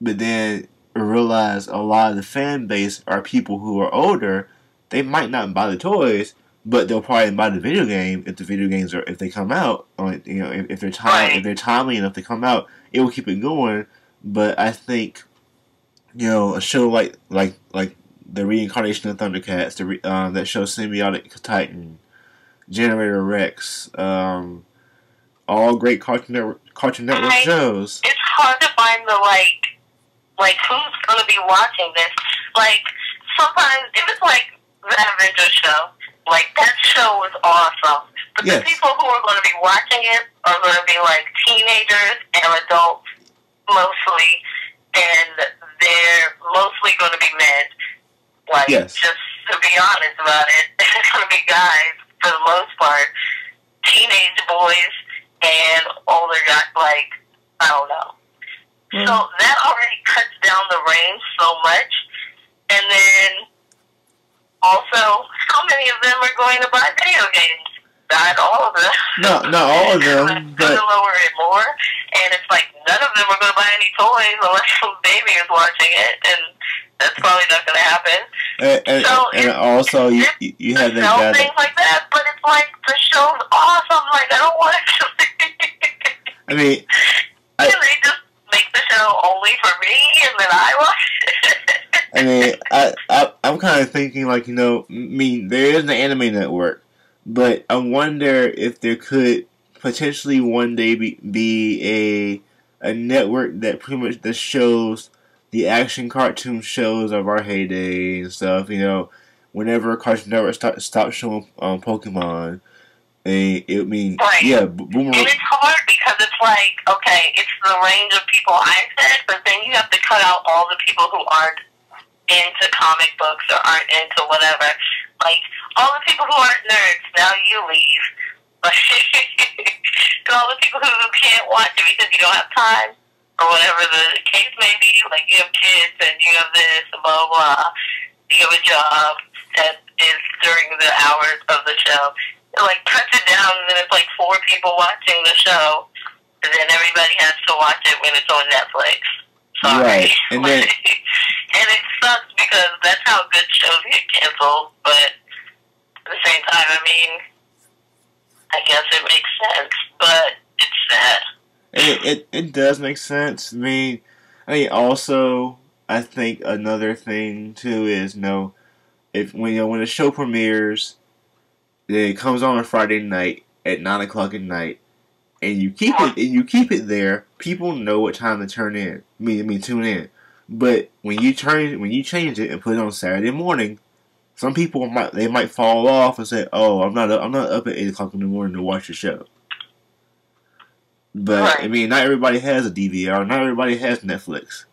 then realize a lot of the fan base are people who are older. They might not buy the toys, but they'll probably buy the video game if the video games if they come out. If they're timely enough to come out, it will keep it going. But I think a show like the reincarnation of Thundercats, that show Symbiotic Titan, Generator Rex, all great Cartoon Network shows. It's hard to find the like who's gonna be watching this. Like sometimes if it's like the Avengers show, like that show was awesome. But the people who are gonna be watching it are gonna be like teenagers and adults mostly, and they're mostly gonna be men. Like just to be honest about it, it's gonna be guys for the most part. Teenage boys and older guys, like I don't know. So that already cuts down the range so much. And then also, how many of them are going to buy video games? Not all of them. No, not all of them. But lower it more. And it's like none of them are going to buy any toys unless some baby is watching it. And that's probably not going to happen. And also, you have that guy. Things like that, but it's like the show's awesome. Like, I don't want it to. I mean, they just make the show only for me, and then I watch it. I mean, I'm kind of thinking like, I mean, there is an anime network, but I wonder if there could potentially one day be a network that pretty much that shows the action cartoon shows of our heyday and stuff. Whenever Cartoon Network stopped showing Pokemon, and it mean Right. yeah, And it's hard because it's like, okay, it's the range of people I said, but then you have to cut out all the people who aren't into comic books or aren't into whatever. Like, all the people who aren't nerds, now you leave. And all the people who can't watch it because you don't have time, or whatever the case may be. Like, you have kids and you have this, and blah, blah, blah. You have a job that is during the hours of the show. It, like, cuts it down, and then it's like 4 people watching the show, and then everybody has to watch it when it's on Netflix. Sorry. Right. And then and it sucks because that's how good shows get canceled, but at the same time, I mean, I guess it makes sense, but it's sad. it does make sense. I mean, also, I think another thing too is if when a show premieres, it comes on a Friday night at 9 o'clock at night, and you keep it there. People know what time to tune in. But when you change it and put it on Saturday morning, some people might fall off and say, "Oh, I'm not up at 8 o'clock in the morning to watch the show." But Right. I mean, not everybody has a DVR. Not everybody has Netflix.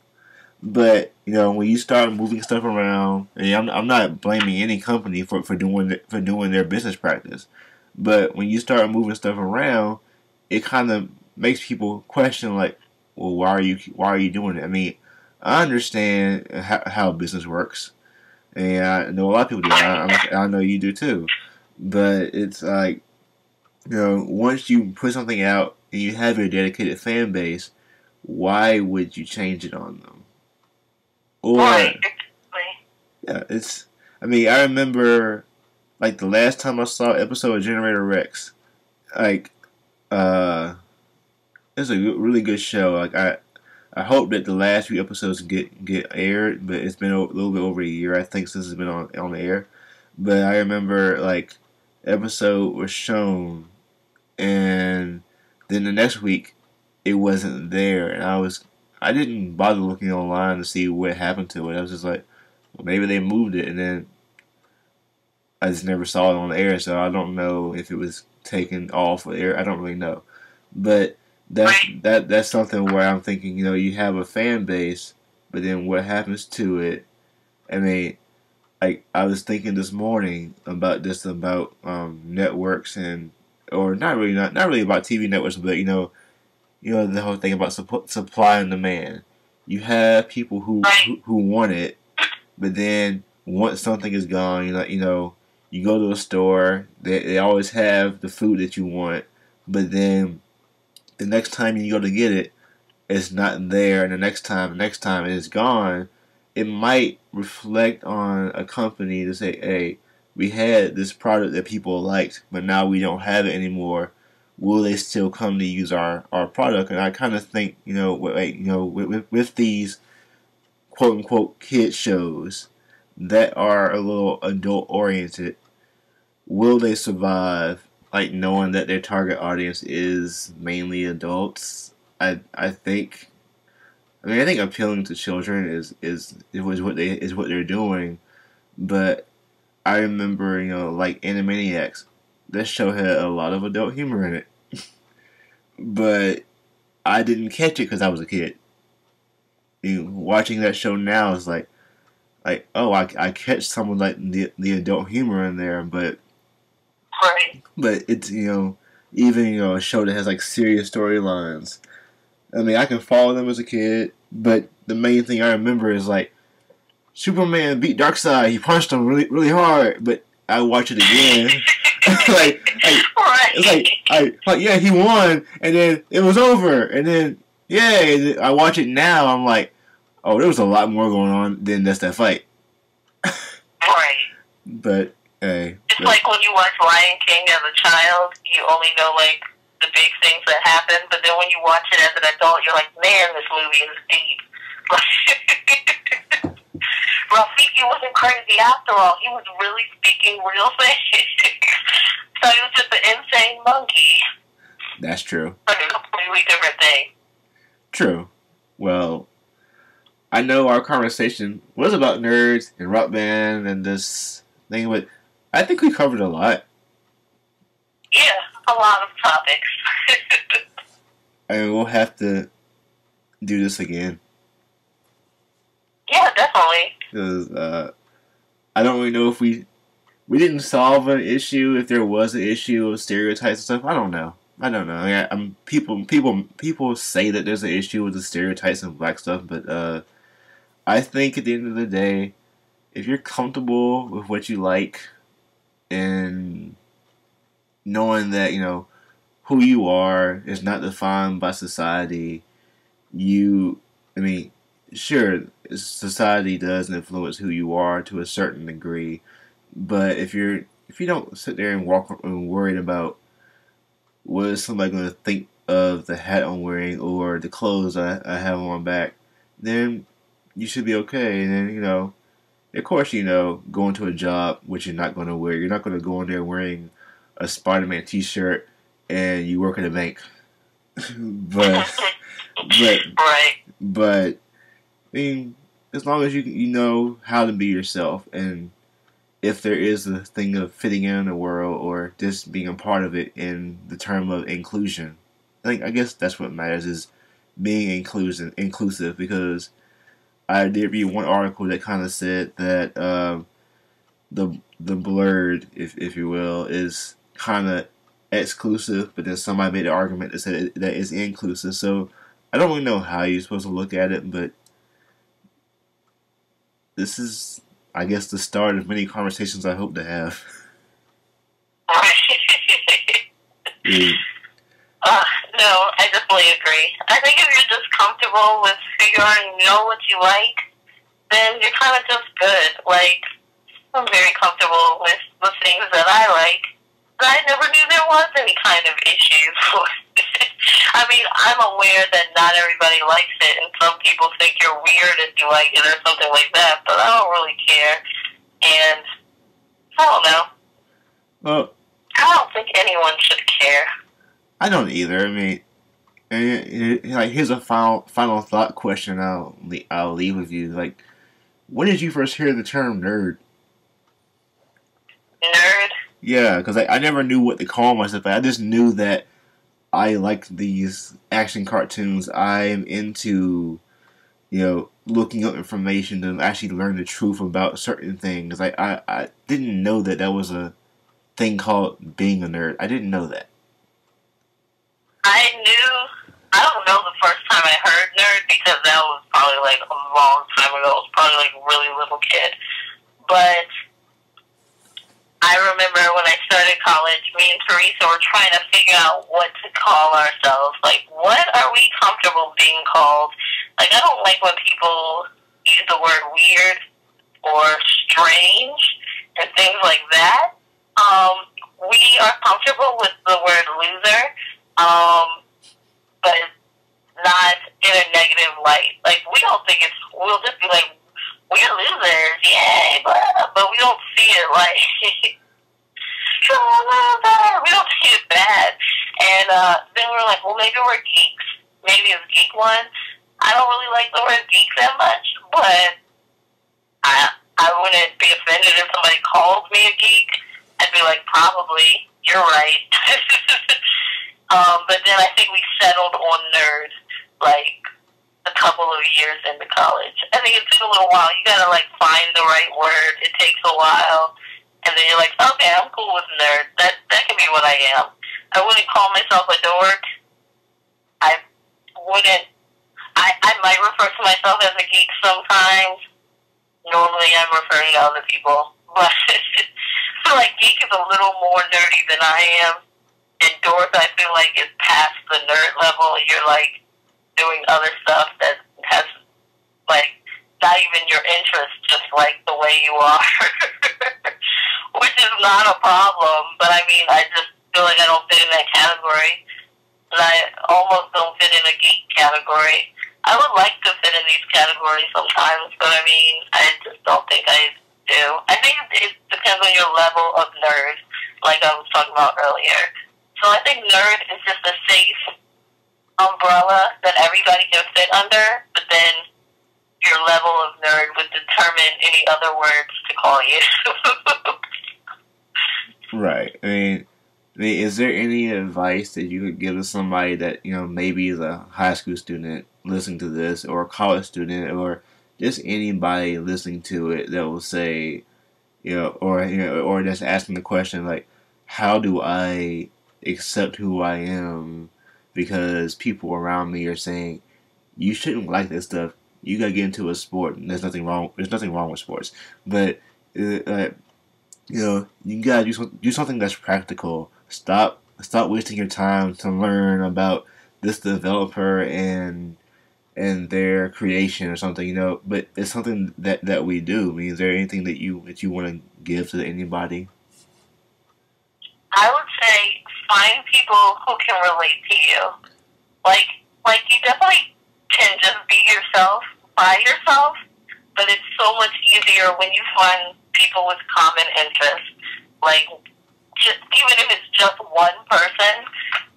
But when you start moving stuff around, and I'm not blaming any company for doing their business practice, but when you start moving stuff around, it kind of makes people question, like, well, why are you doing it? I mean, I understand how business works, and I know a lot of people do. I know you do too, but it's like, once you put something out and you have your dedicated fan base, why would you change it on them? Or Right. yeah, I mean, I remember like the last time I saw an episode of Generator Rex, like it's a really good show. Like I hope that the last few episodes get aired, but it's been a little bit over a year, I think, since it's been on the air. But I remember like episode was shown, and then the next week it wasn't there, and I didn't bother looking online to see what happened to it. I was just like, well, maybe they moved it, and then I just never saw it on the air, so I don't know if it was taken off the air. I don't really know, but that's something where I'm thinking, you have a fan base, but then what happens to it? I mean, like I was thinking this morning about networks or not really about TV networks, but the whole thing about supply and demand. You have people who want it, but then once something is gone, you go to a store, they always have the food that you want, but then the next time you go to get it, it's not there, and the next time it is gone. It might reflect on a company to say, hey, we had this product that people liked, but now we don't have it anymore. Will they still come to use our product? And I kind of think, with these quote unquote kid shows that are a little adult oriented, will they survive? Like knowing that their target audience is mainly adults. I think. I think appealing to children is what they're doing, but I remember like Animaniacs. That show had a lot of adult humor in it, but I didn't catch it because I was a kid. Watching that show now is like oh, I catch some of like the adult humor in there, but it's even a show that has like serious storylines. I mean, I can follow them as a kid, but the main thing I remember is like Superman beat Darkseid. He punched him really really hard, but I watch it again. It's like yeah, he won, and then it was over, and then yeah, I watch it now. I'm like, oh, there was a lot more going on than just that fight. Right. But hey, it's like when you watch Lion King as a child, you only know like the big things that happen, but then when you watch it as an adult, you're like, man, this movie is deep. he wasn't crazy after all. He was really speaking real things. So he was just an insane monkey. That's true. Like a completely different thing. True. Well, I know our conversation was about nerds and rock band and this thing, but I think we covered a lot. Yeah, a lot of topics. I mean, we'll have to do this again. Yeah, definitely. Because I don't really know if we didn't solve an issue. If there was an issue of stereotypes and stuff, I don't know. People say that there's an issue with the stereotypes and black stuff, but I think at the end of the day, if you're comfortable with what you like and knowing that who you are is not defined by society, sure, society does influence who you are to a certain degree, but if you don't sit there and walk and worried about what is somebody going to think of the hat I'm wearing or the clothes I have on my back, then you should be okay. And then, of course, going to a job which you're not going to wear. You're not going to go in there wearing a Spider-Man t-shirt and you work at a bank. but I mean, as long as you know how to be yourself, and if there is a thing of fitting in the world or just being a part of it in the term of inclusion, I guess that's what matters, is being inclusive, because I did read one article that kind of said that the Blerd, if you will, is kind of exclusive, but then somebody made an argument that said that it's inclusive. So I don't really know how you're supposed to look at it, but this is, I guess, the start of many conversations I hope to have. Yeah. No, I definitely agree. I think if you're just comfortable with who you are and you know what you like, then you're kind of just good. Like, I'm very comfortable with the things that I like. But I never knew there was any kind of issues. I mean, I'm aware that not everybody likes it, and some people think you're weird if you like it or something like that, but I don't really care. And I don't know. Well, I don't think anyone should care. I don't either. I mean, here's a final thought question I'll leave with you. Like, when did you first hear the term nerd? Nerd? Yeah, because I never knew what to call myself. I just knew that I liked these action cartoons. I am into, looking up information to actually learn the truth about certain things. I didn't know that was a thing called being a nerd. I didn't know that. I don't know the first time I heard nerd, because that was probably like a long time ago. I was probably like a really little kid. But I remember when I started college, me and Teresa were trying to figure out what to call ourselves. Like, what are we comfortable being called? Like, I don't like when people use the word weird or strange and things like that. We are comfortable with the word loser, but not in a negative light. Like, we don't think we'll just be like, we're losers, yay, but we don't see it like, you're a loser. We don't see it bad. And then we're like, well, maybe we're geeks. Maybe it's geek one. I don't really like the word geek that much, but I wouldn't be offended if somebody called me a geek. I'd be like, probably, you're right. But then I think we settled on nerd, like, a couple of years into college. I think it took a little while. You gotta, like, find the right word. It takes a while. And then you're like, okay, I'm cool with nerd. That can be what I am. I wouldn't call myself a dork. I might refer to myself as a geek sometimes. Normally I'm referring to other people. But so like geek is a little more nerdy than I am. And dork, I feel like, is past the nerd level. You're like doing other stuff that has like not even your interest, just like the way you are. Which is not a problem, but I mean, I just feel like I don't fit in that category. And I almost don't fit in a geek category. I would like to fit in these categories sometimes, but I mean, I just don't think I do. I think it depends on your level of nerd, like I was talking about earlier. So I think nerd is just a safe umbrella that everybody can fit under, but then your level of nerd would determine any other words to call you. Right. I mean, is there any advice that you could give to somebody that, maybe is a high school student listening to this, or a college student, or just anybody listening to it that will say, or just asking the question, like, how do I accept who I am? Because people around me are saying, you shouldn't like this stuff. You gotta get into a sport, and there's nothing wrong. There's nothing wrong with sports, but you gotta do something that's practical. Stop wasting your time to learn about this developer and their creation or something. But it's something that we do. I mean, is there anything that you want to give to anybody? I would say find people who can relate to you. Like you definitely can just be yourself by yourself, but it's so much easier when you find people with common interests. Like, just even if it's just one person,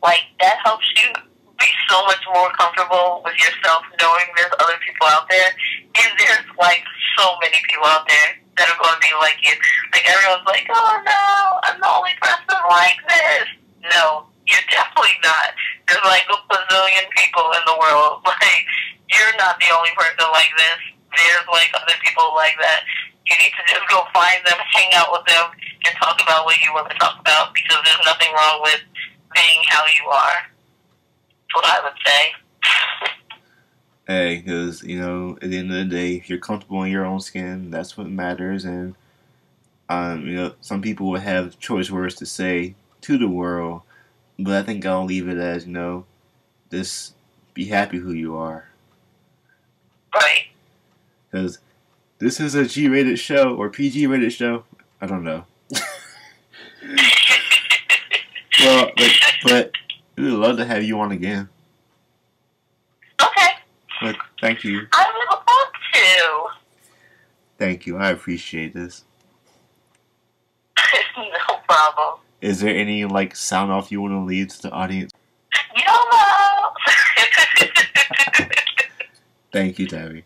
like that helps you be so much more comfortable with yourself, knowing there's other people out there, and there's like so many people out there that are going to be like you. Like everyone's like, oh no, I'm the only person like this. No, you're definitely not. There's like a bazillion people in the world. Like, you're not the only person like this. There's like other people like that. You need to just go find them, hang out with them, and talk about what you want to talk about, because there's nothing wrong with being how you are. That's what I would say. Hey, because, at the end of the day, if you're comfortable in your own skin, that's what matters. And, some people will have choice words to say to the world, but I think I'll leave it as, just be happy who you are. Right. Because this is a G-rated show, or PG-rated show. I don't know. Well, but we would love to have you on again. Okay. But thank you. I would love to. Thank you. I appreciate this. No problem. Is there any, sound off you want to leave to the audience? YOLO! Thank you, Tabby.